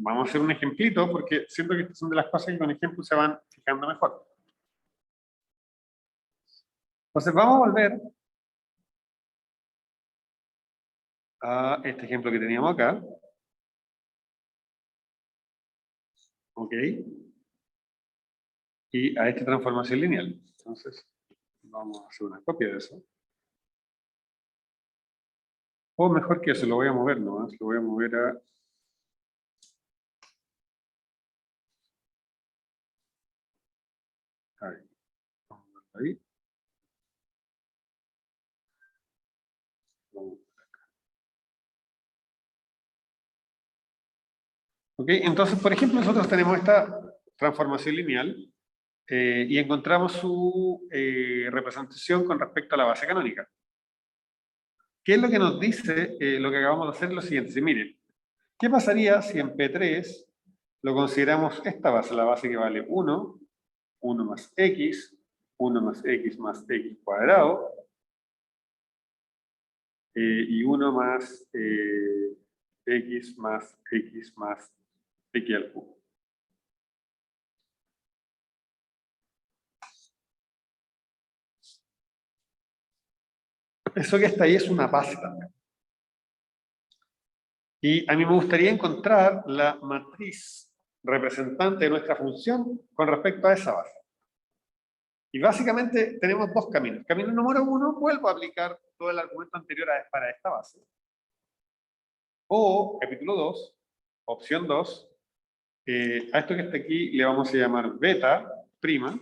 Vamos a hacer un ejemplito, porque siento que estas son de las cosas que con ejemplos se van fijando mejor. Entonces vamos a volver a este ejemplo que teníamos acá. Ok. Y a esta transformación lineal. Entonces, vamos a hacer una copia de eso. O mejor que eso, lo voy a mover nomás. Lo voy a mover a... Ahí. Ahí. Ok, entonces, por ejemplo, nosotros tenemos esta transformación lineal y encontramos su representación con respecto a la base canónica. ¿Qué es lo que nos dice lo que acabamos de hacer? Lo siguiente, si miren, ¿qué pasaría si en P3 lo consideramos esta base, la base que vale 1, 1 más x, 1 más x cuadrado, y 1 más x más x al cubo? Eso que está ahí es una base también. Y a mí me gustaría encontrar la matriz representante de nuestra función con respecto a esa base. Y básicamente tenemos dos caminos. Camino número 1, vuelvo a aplicar todo el argumento anterior para esta base. O, capítulo 2, opción 2, a esto que está aquí le vamos a llamar beta prima.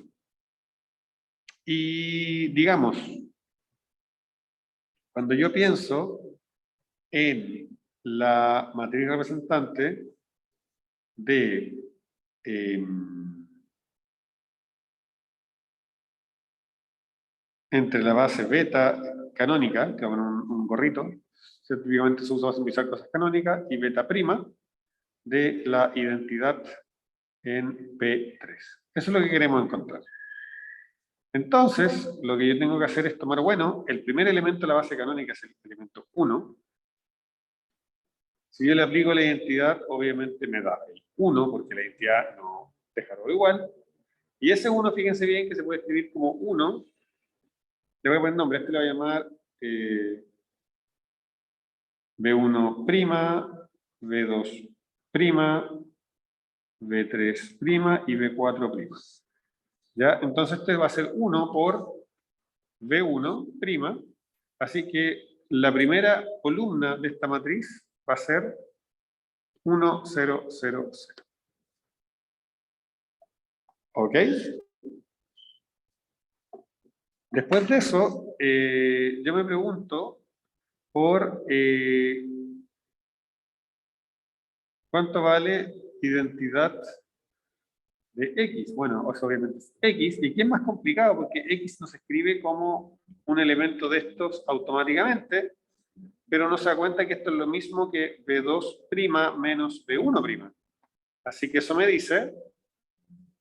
Y digamos, cuando yo pienso en la matriz representante de entre la base beta canónica, que es un gorrito, típicamente se usa para simbolizar cosas canónicas, y beta prima de la identidad en P3. Eso es lo que queremos encontrar. Entonces, lo que yo tengo que hacer es tomar, bueno, el primer elemento de la base canónica es el elemento 1. Si yo le aplico la identidad, obviamente me da el 1, porque la identidad no deja todo igual. Y ese 1, fíjense bien, que se puede escribir como 1. Le voy a poner nombre, este le voy a llamar B1', B2', B3' y B4'. ¿Ya? Entonces este va a ser 1 por B1'. Así que la primera columna de esta matriz va a ser 1, 0, 0, 0. ¿Ok? Después de eso, yo me pregunto por cuánto vale identidad de X. Bueno, eso obviamente es X. ¿Y qué es más complicado? Porque X no se escribe como un elemento de estos automáticamente, pero no se da cuenta que esto es lo mismo que B2' menos B1'. Así que eso me dice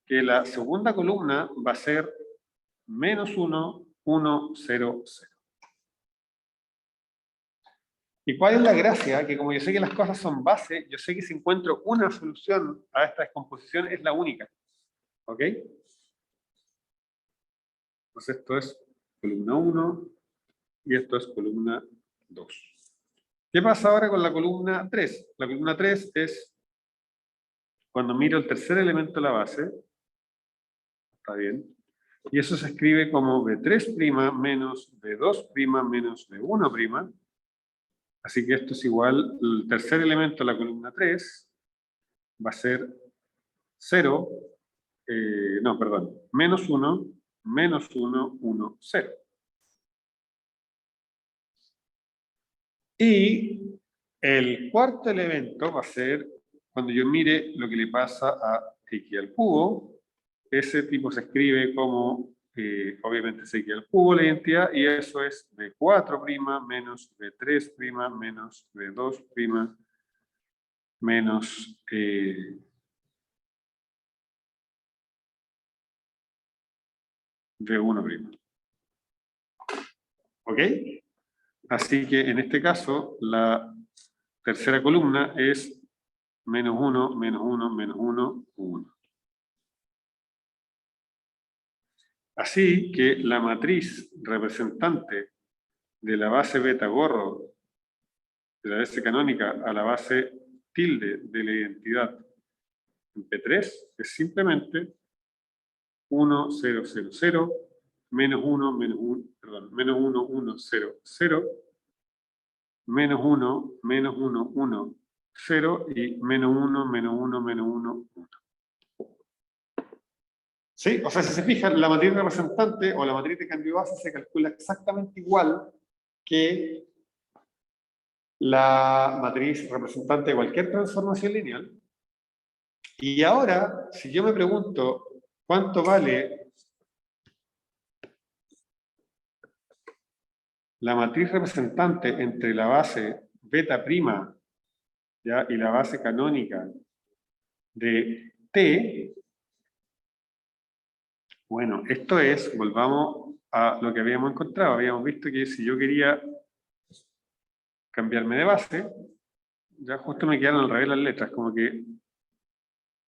que la segunda columna va a ser menos 1, 1, 0, 0. ¿Y cuál es la gracia? Que como yo sé que las cosas son base, yo sé que si encuentro una solución a esta descomposición es la única. ¿Ok? Entonces esto es columna 1 y esto es columna 2. ¿Qué pasa ahora con la columna 3? La columna 3 es cuando miro el tercer elemento de la base. ¿Está bien? Y eso se escribe como B3' menos B2' menos B1'. Así que esto es igual, el tercer elemento de la columna 3 va a ser 0, no, perdón, menos 1, menos 1, 1, 0. Y el cuarto elemento va a ser cuando yo mire lo que le pasa a x al cubo. Ese tipo se escribe como, obviamente es x al cubo la identidad, y eso es B4' menos B3' menos B2' menos B1'. ¿Ok? Así que en este caso, la tercera columna es menos 1, menos 1, menos 1, 1. Así que la matriz representante de la base beta gorro, de la base canónica, a la base tilde de la identidad en P3 es simplemente 1, 0, 0, 0, menos 1, menos 1, perdón, menos 1, 1, 0, 0, menos 1, menos 1, 1, 0 y menos 1, menos 1, menos 1, 1. ¿Sí? O sea, si se fijan, la matriz representante o la matriz de cambio de base se calcula exactamente igual que la matriz representante de cualquier transformación lineal. Y ahora, si yo me pregunto cuánto vale la matriz representante entre la base beta prima, ¿ya?, y la base canónica de T, bueno, esto es, volvamos a lo que habíamos encontrado. Habíamos visto que si yo quería cambiarme de base, ya justo me quedaron al revés las letras, como que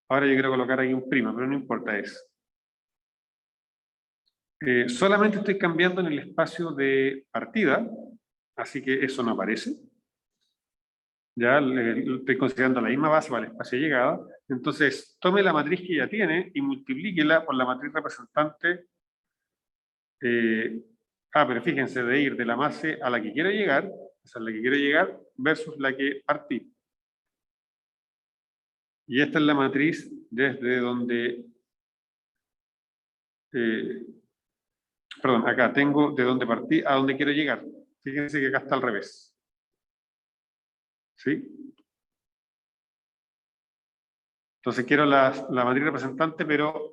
ahora yo quiero colocar aquí un prima, pero no importa eso. Solamente estoy cambiando en el espacio de partida, así que eso no aparece. Ya estoy considerando la misma base para el espacio de llegada. Entonces, tome la matriz que ya tiene y multiplíquela por la matriz representante. Pero fíjense, de ir de la base a la que quiero llegar, o sea, la que quiero llegar, versus la que partí. Y esta es la matriz desde donde... perdón, acá tengo de donde partí a donde quiero llegar. Fíjense que acá está al revés. ¿Sí? Entonces quiero la matriz representante, pero...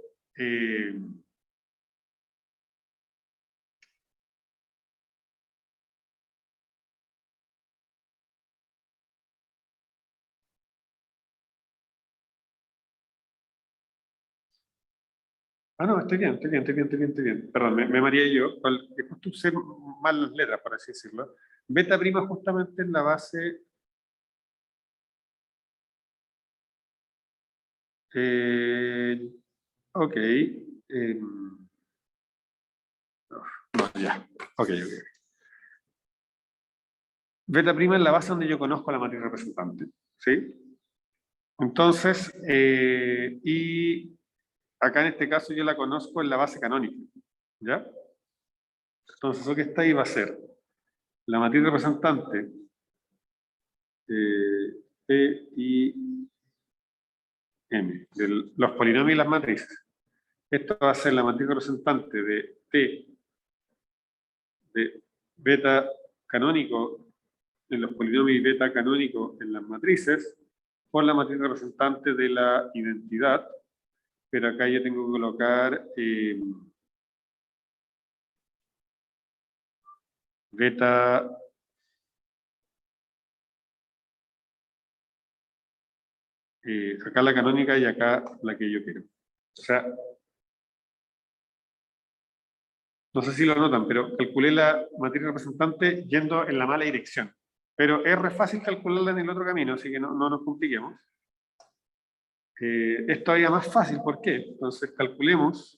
no, estoy bien, estoy bien, estoy bien, estoy bien, estoy bien. Perdón, me mareé yo. Justo usé mal las letras, por así decirlo. Beta prima justamente en la base... ok. No, ya. Ok, ok. Beta prima es la base donde yo conozco la matriz representante. ¿Sí? Entonces, y acá en este caso yo la conozco en la base canónica. ¿Ya? Entonces, eso que está ahí va a ser la matriz representante P y M, de los polinomios y las matrices. Esto va a ser la matriz representante de T de beta canónico en los polinomios y beta canónico en las matrices por la matriz representante de la identidad, pero acá yo tengo que colocar beta acá la canónica y acá la que yo quiero. O sea, no sé si lo notan, pero calculé la matriz representante yendo en la mala dirección. Pero es re fácil calcularla en el otro camino, así que no nos compliquemos. Es todavía más fácil, ¿por qué? Entonces calculemos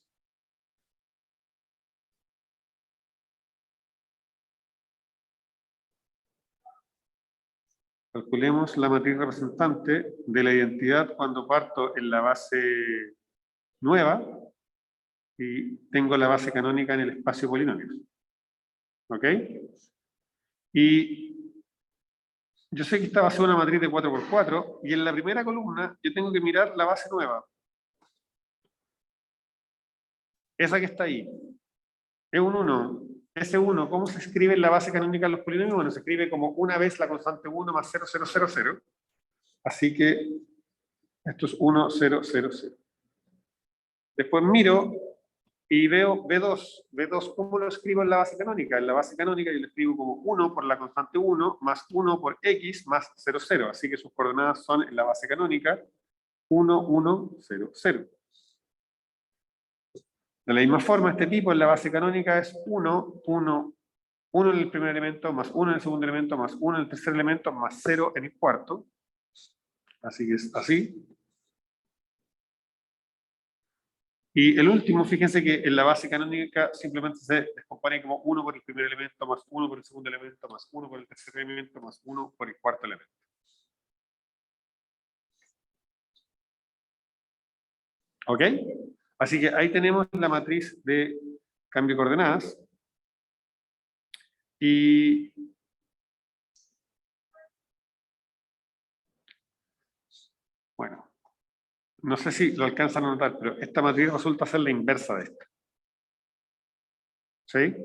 la matriz representante de la identidad cuando parto en la base nueva y tengo la base canónica en el espacio polinomios. ¿Ok? Y yo sé que esta va a ser una matriz de 4×4 y en la primera columna yo tengo que mirar la base nueva. Esa que está ahí. Es un 1. Ese 1, ¿cómo se escribe en la base canónica de los polinomios? Bueno, se escribe como una vez la constante 1 más 0, 0, 0, 0. Así que esto es 1, 0, 0, 0. Después miro y veo B2. B2, ¿cómo lo escribo en la base canónica? En la base canónica yo lo escribo como 1 por la constante 1 más 1 por x más 0, 0. Así que sus coordenadas son en la base canónica 1, 1, 0, 0. De la misma forma, este tipo en la base canónica es 1, 1, 1 en el primer elemento, más 1 en el segundo elemento, más 1 en el tercer elemento, más 0 en el cuarto. Así que es así. Y el último, fíjense que en la base canónica simplemente se descompone como 1 por el primer elemento, más 1 por el segundo elemento, más 1 por el tercer elemento, más 1 por el cuarto elemento. ¿Ok? Así que ahí tenemos la matriz de cambio de coordenadas. Y bueno, no sé si lo alcanzan a notar, pero esta matriz resulta ser la inversa de esta. ¿Sí?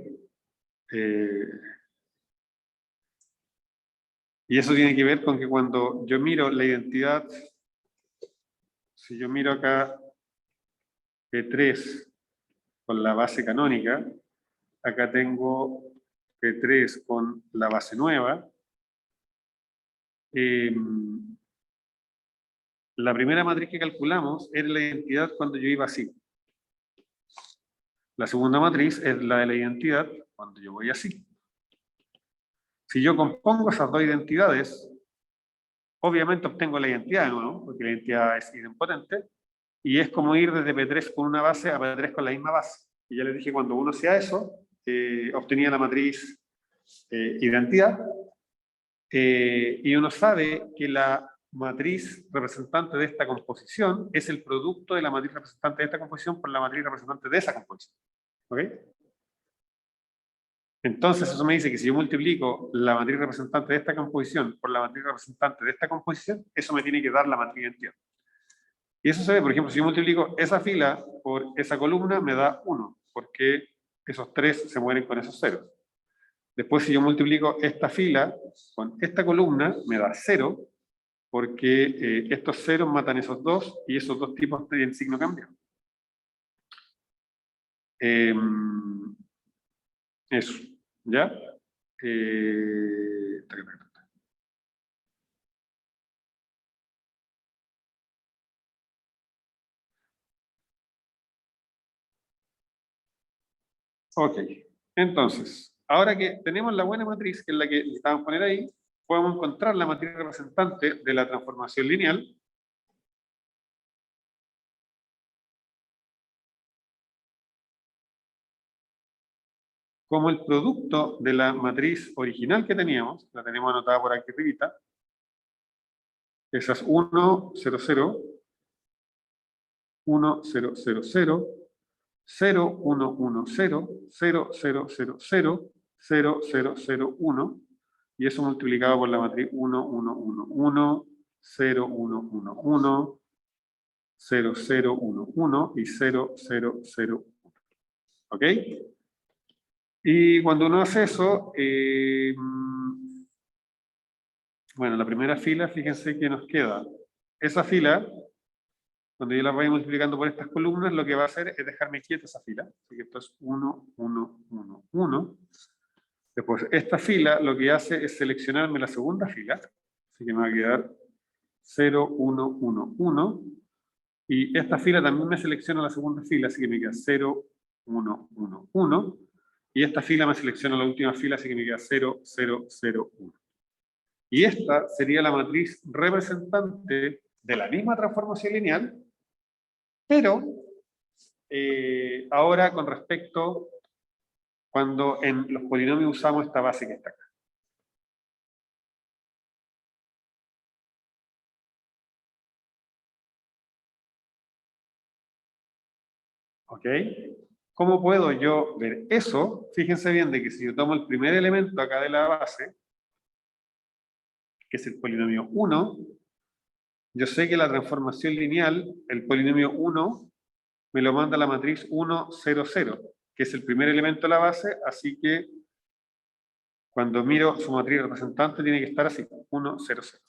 Y eso tiene que ver con que cuando yo miro la identidad, si yo miro acá P3 con la base canónica, acá tengo P3 con la base nueva. La primera matriz que calculamos era la identidad cuando yo iba así. La segunda matriz es la de la identidad cuando yo voy así. Si yo compongo esas dos identidades, obviamente obtengo la identidad, ¿no? Porque la identidad es idempotente, y es como ir desde P3 con una base a P3 con la misma base. Y ya les dije, cuando uno hacía eso, obtenía la matriz identidad, y uno sabe que la matriz representante de esta composición es el producto de la matriz representante de esta composición por la matriz representante de esa composición. ¿Ok? Entonces eso me dice que si yo multiplico la matriz representante de esta composición por la matriz representante de esta composición, eso me tiene que dar la matriz identidad. Y eso se ve, por ejemplo, si yo multiplico esa fila por esa columna, me da 1, porque esos 3 se mueren con esos ceros. Después, si yo multiplico esta fila con esta columna, me da 0, porque estos ceros matan esos dos, y esos dos tipos tienen signo cambiado. Eso, ¿ya? Ok, entonces, ahora que tenemos la buena matriz, que es la que necesitamos poner ahí, podemos encontrar la matriz representante de la transformación lineal. Como el producto de la matriz original que teníamos, la tenemos anotada por aquí arribita, esa es 1, 0, 0, 1, 0, 0, 0, 0, 1, 1, 0, 0, 0, 0, 0, 0, 0, 0, 1, y eso multiplicado por la matriz 1, 1, 1, 1, 0, 1, 1, 1, 0, 0, 1, 1 y 0, 0, 0, 1. ¿Ok? Y cuando uno hace eso, bueno, la primera fila, fíjense que nos queda esa fila, cuando yo la vaya multiplicando por estas columnas, lo que va a hacer es dejarme quieta esa fila. Así que esto es 1, 1, 1, 1. Después, esta fila lo que hace es seleccionarme la segunda fila. Así que me va a quedar 0, 1, 1, 1. Y esta fila también me selecciona la segunda fila, así que me queda 0, 1, 1, 1. Y esta fila me selecciona la última fila, así que me queda 0, 0, 0, 1. Y esta sería la matriz representante de la misma transformación lineal, pero ahora con respecto cuando en los polinomios usamos esta base que está acá. ¿Ok? ¿Cómo puedo yo ver eso? Fíjense bien de que si yo tomo el primer elemento acá de la base, que es el polinomio 1, yo sé que la transformación lineal, el polinomio 1, me lo manda la matriz 1, 0, 0, que es el primer elemento de la base, así que cuando miro su matriz representante tiene que estar así, 1, 0, 0.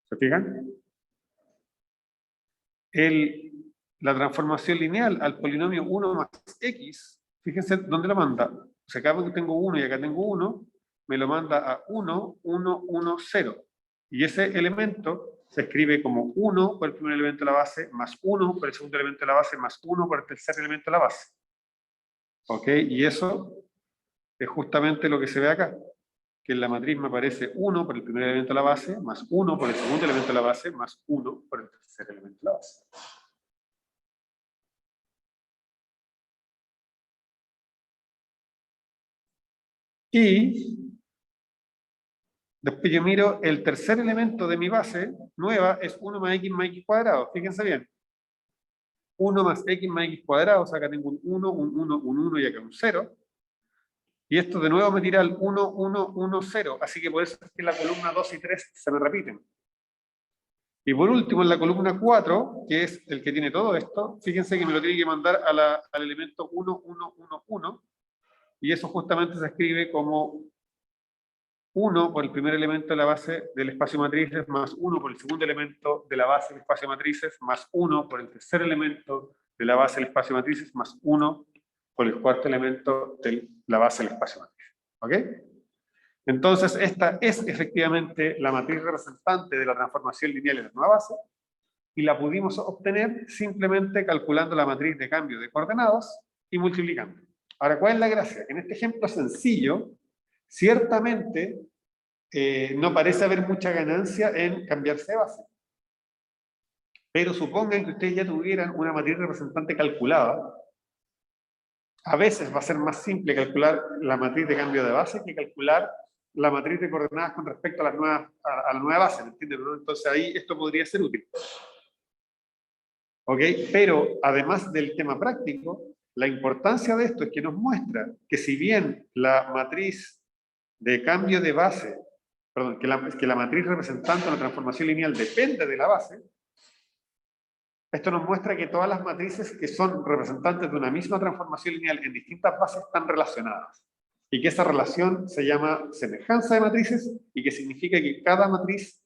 ¿Se fijan? La transformación lineal al polinomio 1 más x, fíjense dónde lo manda. O sea, acá tengo 1 y acá tengo 1, me lo manda a 1, 1, 1, 0. Y ese elemento se escribe como 1 por el primer elemento de la base, más 1 por el segundo elemento de la base, más 1 por el tercer elemento de la base. ¿Ok? Y eso es justamente lo que se ve acá. Que en la matriz me aparece 1 por el primer elemento de la base, más 1 por el segundo elemento de la base, más 1 por el tercer elemento de la base. Y después yo miro el tercer elemento de mi base nueva es 1 más x cuadrado. Fíjense bien. 1 más x cuadrado, o sea, acá tengo un 1, un 1, un 1 y acá un 0. Y esto de nuevo me tira el 1, 1, 1, 0. Así que por eso es que la columna 2 y 3 se me repiten. Y por último, en la columna 4, que es el que tiene todo esto, fíjense que me lo tiene que mandar al elemento 1, 1, 1, 1. Y eso justamente se escribe como 1 por el primer elemento de la base del espacio matrices, más 1 por el segundo elemento de la base del espacio matrices, más 1 por el tercer elemento de la base del espacio matrices, más 1 por el cuarto elemento de la base del espacio matrices. ¿Ok? Entonces, esta es efectivamente la matriz representante de la transformación lineal en la nueva base, y la pudimos obtener simplemente calculando la matriz de cambio de coordenadas y multiplicando. Ahora, ¿cuál es la gracia? En este ejemplo sencillo, ciertamente no parece haber mucha ganancia en cambiarse de base. Pero supongan que ustedes ya tuvieran una matriz representante calculada. A veces va a ser más simple calcular la matriz de cambio de base que calcular la matriz de coordenadas con respecto a la nueva base, ¿me entienden? Entonces ahí esto podría ser útil. ¿Ok? Pero además del tema práctico, la importancia de esto es que nos muestra que si bien la matriz de cambio de base, perdón, que la matriz representante de la transformación lineal depende de la base, esto nos muestra que todas las matrices que son representantes de una misma transformación lineal en distintas bases están relacionadas. Y que esa relación se llama semejanza de matrices, y que significa que cada matriz,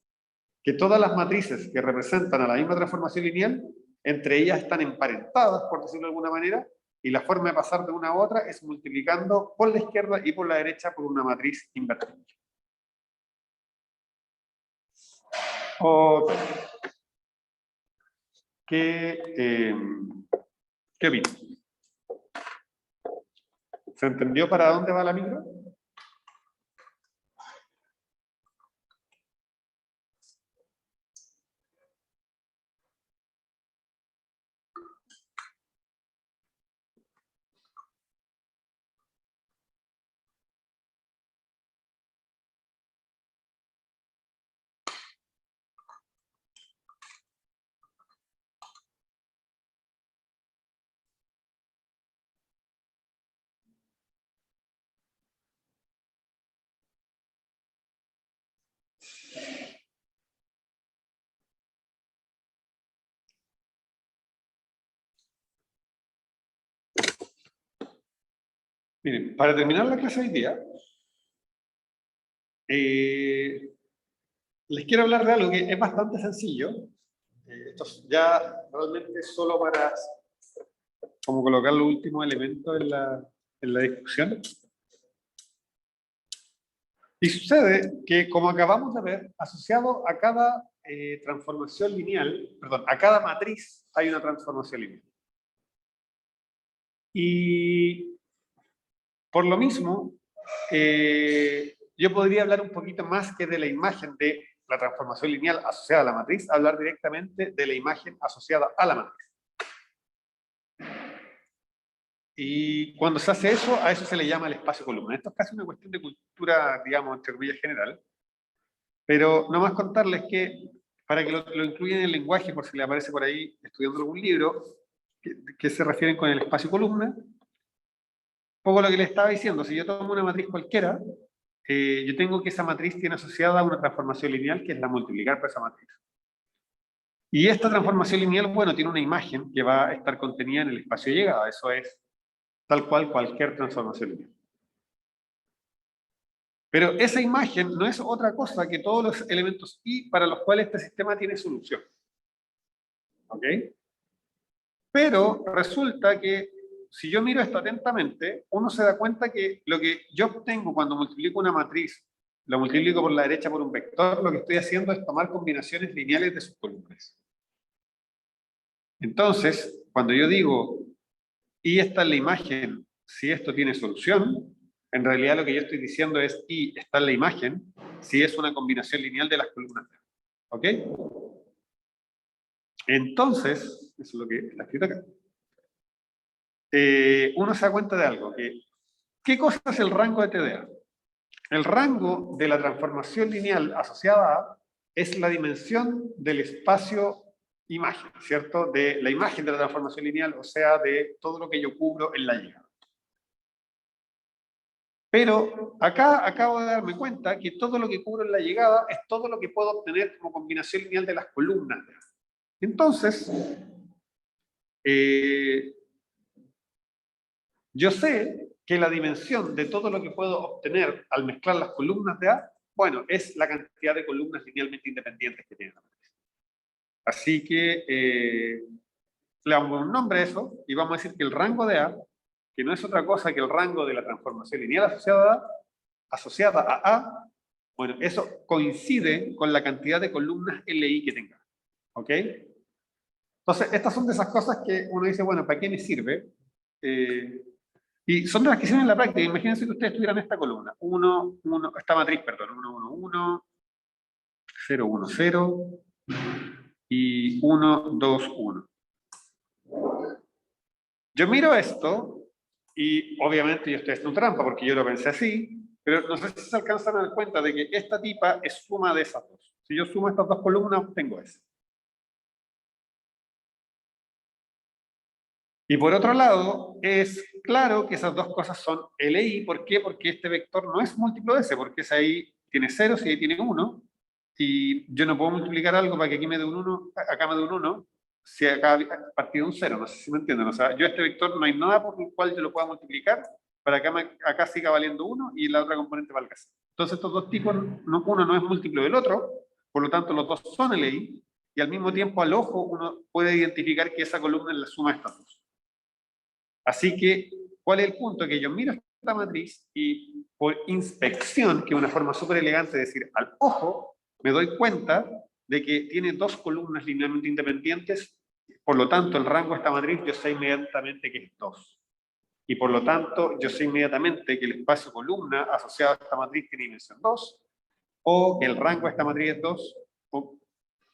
que todas las matrices que representan a la misma transformación lineal, entre ellas están emparentadas, por decirlo de alguna manera, y la forma de pasar de una a otra es multiplicando por la izquierda y por la derecha por una matriz invertible. Ok. ¿Qué opinas? ¿Se entendió para dónde va la micro? Miren, para terminar la clase de hoy día, les quiero hablar de algo que es bastante sencillo. Esto ya realmente es solo para como colocar los últimos elementos en la discusión. Y sucede que, como acabamos de ver, asociado a cada transformación lineal, perdón, a cada matriz hay una transformación lineal. Y por lo mismo, yo podría hablar un poquito más que de la imagen de la transformación lineal asociada a la matriz, hablar directamente de la imagen asociada a la matriz. Y cuando se hace eso, a eso se le llama el espacio columna. Esto es casi una cuestión de cultura, digamos, entre comillas, general. Pero nomás contarles que, para que lo incluyan en el lenguaje, por si le aparece por ahí estudiando algún libro, que se refieren con el espacio columna, un poco lo que les estaba diciendo, si yo tomo una matriz cualquiera, yo tengo que esa matriz tiene asociada una transformación lineal, que es la multiplicar por esa matriz. Y esta transformación lineal, bueno, tiene una imagen que va a estar contenida en el espacio de llegada, eso es tal cual cualquier transformación lineal. Pero esa imagen no es otra cosa que todos los elementos y para los cuales este sistema tiene solución. ¿Ok? Pero resulta que si yo miro esto atentamente, uno se da cuenta que lo que yo obtengo cuando multiplico una matriz, lo multiplico por la derecha por un vector, lo que estoy haciendo es tomar combinaciones lineales de sus columnas. Entonces, cuando yo digo, y esta es la imagen, si esto tiene solución, en realidad lo que yo estoy diciendo es, y está en la imagen, si es una combinación lineal de las columnas. ¿Ok? Entonces, eso es lo que está escrito acá. Uno se da cuenta de algo, que ¿qué cosa es el rango de TDA? El rango de la transformación lineal asociada a es la dimensión del espacio imagen, ¿cierto? De la imagen de la transformación lineal, o sea, de todo lo que yo cubro en la llegada. Pero acá acabo de darme cuenta que todo lo que cubro en la llegada es todo lo que puedo obtener como combinación lineal de las columnas. Entonces, yo sé que la dimensión de todo lo que puedo obtener al mezclar las columnas de A, bueno, es la cantidad de columnas linealmente independientes que tiene la matriz. Así que le damos un nombre a eso y vamos a decir que el rango de A, que no es otra cosa que el rango de la transformación lineal asociada a A, bueno, eso coincide con la cantidad de columnas LI que tenga. ¿Ok? Entonces, estas son de esas cosas que uno dice, bueno, ¿para qué me sirve? Y son de las que sirven en la práctica. Imagínense que ustedes tuvieran esta columna. Esta matriz, perdón. 1, 1, 1, 0, 1, 0 y 1, 2, 1. Yo miro esto y obviamente yo estoy haciendo trampa porque yo lo pensé así, pero no sé si se alcanzan a dar cuenta de que esta tipa es suma de esas dos. Si yo sumo estas dos columnas, obtengo esa. Y por otro lado, es claro que esas dos cosas son LI. ¿Por qué? Porque este vector no es múltiplo de ese, porque ese ahí tiene 0 y ahí tiene 1. Y yo no puedo multiplicar algo para que aquí me dé un 1, acá me dé un 1, si acá ha partido un 0. No sé si me entienden. O sea, yo este vector no hay nada por el cual yo lo pueda multiplicar para que acá siga valiendo 1 y la otra componente valga 0. Entonces estos dos tipos, uno no es múltiplo del otro, por lo tanto los dos son LI, y al mismo tiempo al ojo uno puede identificar que esa columna es la suma de estas dos. Así que, ¿cuál es el punto? Que yo miro esta matriz y por inspección, que es una forma súper elegante de decir al ojo, me doy cuenta de que tiene dos columnas linealmente independientes, por lo tanto, el rango de esta matriz yo sé inmediatamente que es 2. Y por lo tanto, yo sé inmediatamente que el espacio columna asociado a esta matriz tiene dimensión 2, o que el rango de esta matriz es 2, o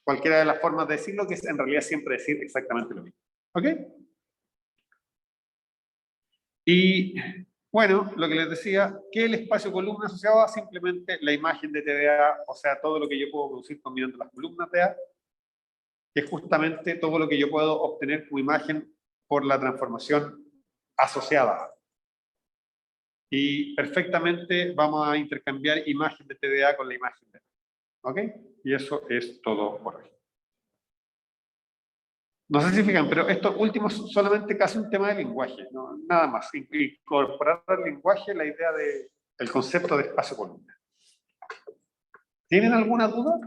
cualquiera de las formas de decirlo, que es en realidad siempre decir exactamente lo mismo. ¿Ok? Y bueno, lo que les decía, que el espacio columna asociado a simplemente la imagen de TDA, o sea, todo lo que yo puedo producir combinando las columnas de A, que es justamente todo lo que yo puedo obtener como imagen por la transformación asociada a. Y perfectamente vamos a intercambiar imagen de TDA con la imagen de A. ¿Ok? Y eso es todo por hoy. No sé si fijan, pero estos últimos son solamente casi un tema de lenguaje, ¿no? Nada más. Incorporar al lenguaje la idea del concepto de espacio columna. ¿Tienen alguna duda?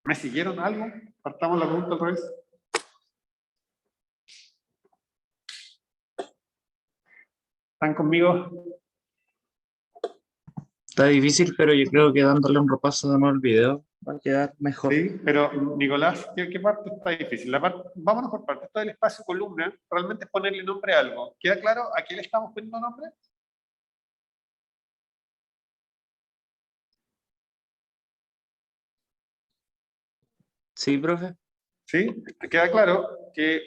¿Me siguieron algo? Partamos la pregunta otra vez. ¿Están conmigo? Está difícil, pero yo creo que dándole un repaso de nuevo al video va a quedar mejor. Sí, pero Nicolás, ¿qué parte está difícil? Vámonos por parte. Esto del espacio columna, realmente es ponerle nombre a algo. ¿Queda claro a qué le estamos poniendo nombre? Sí, profe. ¿Sí? ¿Te queda claro que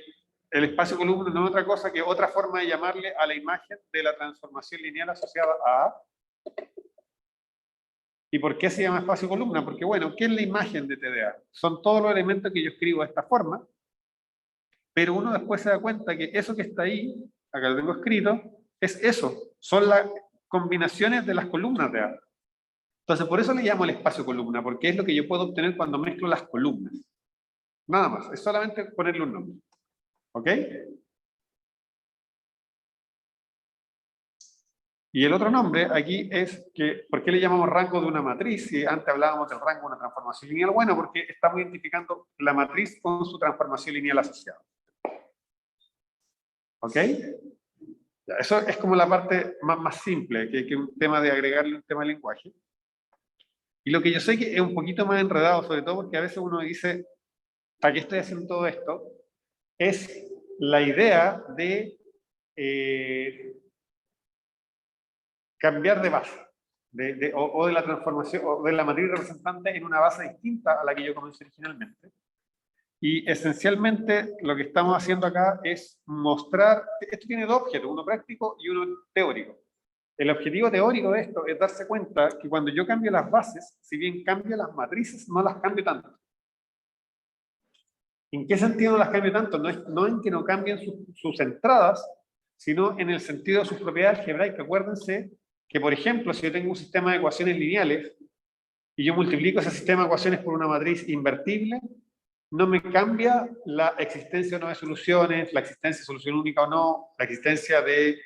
el espacio columna no es otra cosa que otra forma de llamarle a la imagen de la transformación lineal asociada a A? ¿Y por qué se llama espacio columna? Porque, bueno, ¿qué es la imagen de TDA? Son todos los elementos que yo escribo de esta forma, pero uno después se da cuenta que eso que está ahí, acá lo tengo escrito, es eso, son las combinaciones de las columnas de A. Entonces, por eso le llamo el espacio columna, porque es lo que yo puedo obtener cuando mezclo las columnas. Nada más, es solamente ponerle un nombre. ¿Ok? Y el otro nombre aquí es que, ¿por qué le llamamos rango de una matriz? Si antes hablábamos del rango de una transformación lineal, bueno, porque estamos identificando la matriz con su transformación lineal asociada. ¿Ok? Ya, eso es como la parte más simple, que un tema de agregarle un tema de lenguaje. Y lo que yo sé que es un poquito más enredado, sobre todo porque a veces uno dice, ¿para qué estoy haciendo todo esto? Es la idea de cambiar de base, o de la transformación, o de la matriz representante en una base distinta a la que yo comencé originalmente. Y esencialmente lo que estamos haciendo acá es mostrar, esto tiene dos objetos, uno práctico y uno teórico. El objetivo teórico de esto es darse cuenta que cuando yo cambio las bases, si bien cambio las matrices, no las cambio tanto. ¿En qué sentido no las cambio tanto? No en que no cambien sus entradas, sino en el sentido de sus propiedades algebraicas. Acuérdense que, por ejemplo, si yo tengo un sistema de ecuaciones lineales y yo multiplico ese sistema de ecuaciones por una matriz invertible, no me cambia la existencia o no de soluciones, la existencia de solución única o no, la existencia de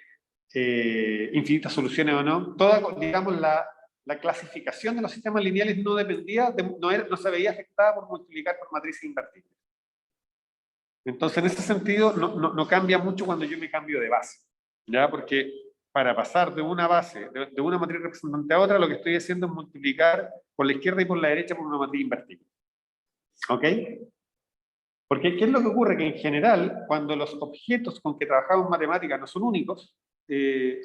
infinitas soluciones o no. Toda, digamos, la clasificación de los sistemas lineales no dependía, no se veía afectada por multiplicar por matrices invertibles. Entonces, en ese sentido, no cambia mucho cuando yo me cambio de base, ¿ya? Porque para pasar de una base, de una matriz representante a otra, lo que estoy haciendo es multiplicar por la izquierda y por la derecha por una matriz invertible. ¿Ok? Porque, ¿qué es lo que ocurre? Que en general, cuando los objetos con que trabajamos en matemáticas no son únicos,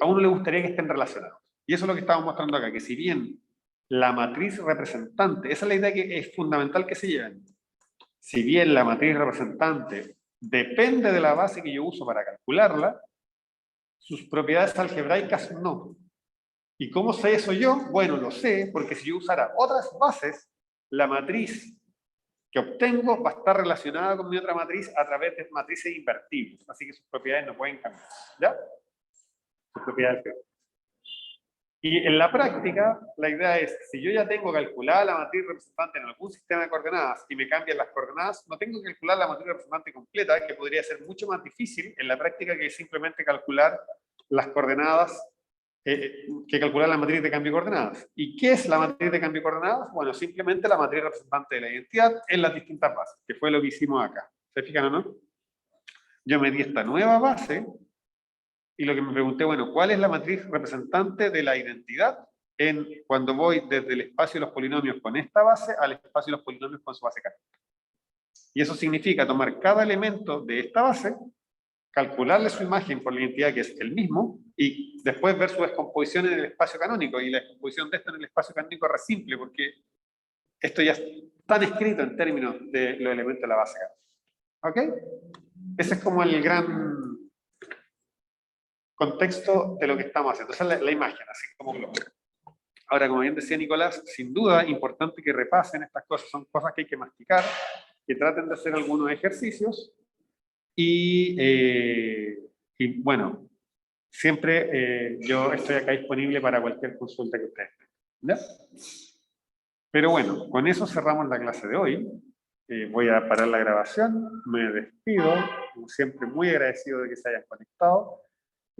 a uno le gustaría que estén relacionados. Y eso es lo que estamos mostrando acá, que si bien la matriz representante, esa es la idea que es fundamental que se lleven, si bien la matriz representante depende de la base que yo uso para calcularla, sus propiedades algebraicas no. ¿Y cómo sé eso yo? Bueno, lo sé porque si yo usara otras bases, la matriz que obtengo va a estar relacionada con mi otra matriz a través de matrices invertibles. Así que sus propiedades no pueden cambiar. ¿Ya? Sus propiedades algebraicas. Y en la práctica, la idea es, si yo ya tengo calculada la matriz representante en algún sistema de coordenadas y me cambian las coordenadas, no tengo que calcular la matriz representante completa, que podría ser mucho más difícil en la práctica que simplemente calcular las coordenadas, que calcular la matriz de cambio de coordenadas. ¿Y qué es la matriz de cambio de coordenadas? Bueno, simplemente la matriz representante de la identidad en las distintas bases, que fue lo que hicimos acá. ¿Se fijan o no? Yo me di esta nueva base, y lo que me pregunté, bueno, ¿cuál es la matriz representante de la identidad cuando voy desde el espacio de los polinomios con esta base al espacio de los polinomios con su base canónica? Y eso significa tomar cada elemento de esta base, calcularle su imagen por la identidad que es el mismo, y después ver su descomposición en el espacio canónico. Y la descomposición de esto en el espacio canónico es re simple, porque esto ya está escrito en términos de los elementos de la base canónica. ¿Ok? Ese es como el gran contexto de lo que estamos haciendo. Esa es la imagen, así como global. Ahora, como bien decía Nicolás, sin duda, importante que repasen estas cosas. Son cosas que hay que masticar, que traten de hacer algunos ejercicios. Y bueno, siempre yo estoy acá disponible para cualquier consulta que ustedes tengan. ¿Ya? Pero bueno, con eso cerramos la clase de hoy. Voy a parar la grabación. Me despido. Como siempre, muy agradecido de que se hayan conectado.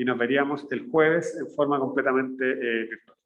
Y nos veríamos el jueves en forma completamente virtual.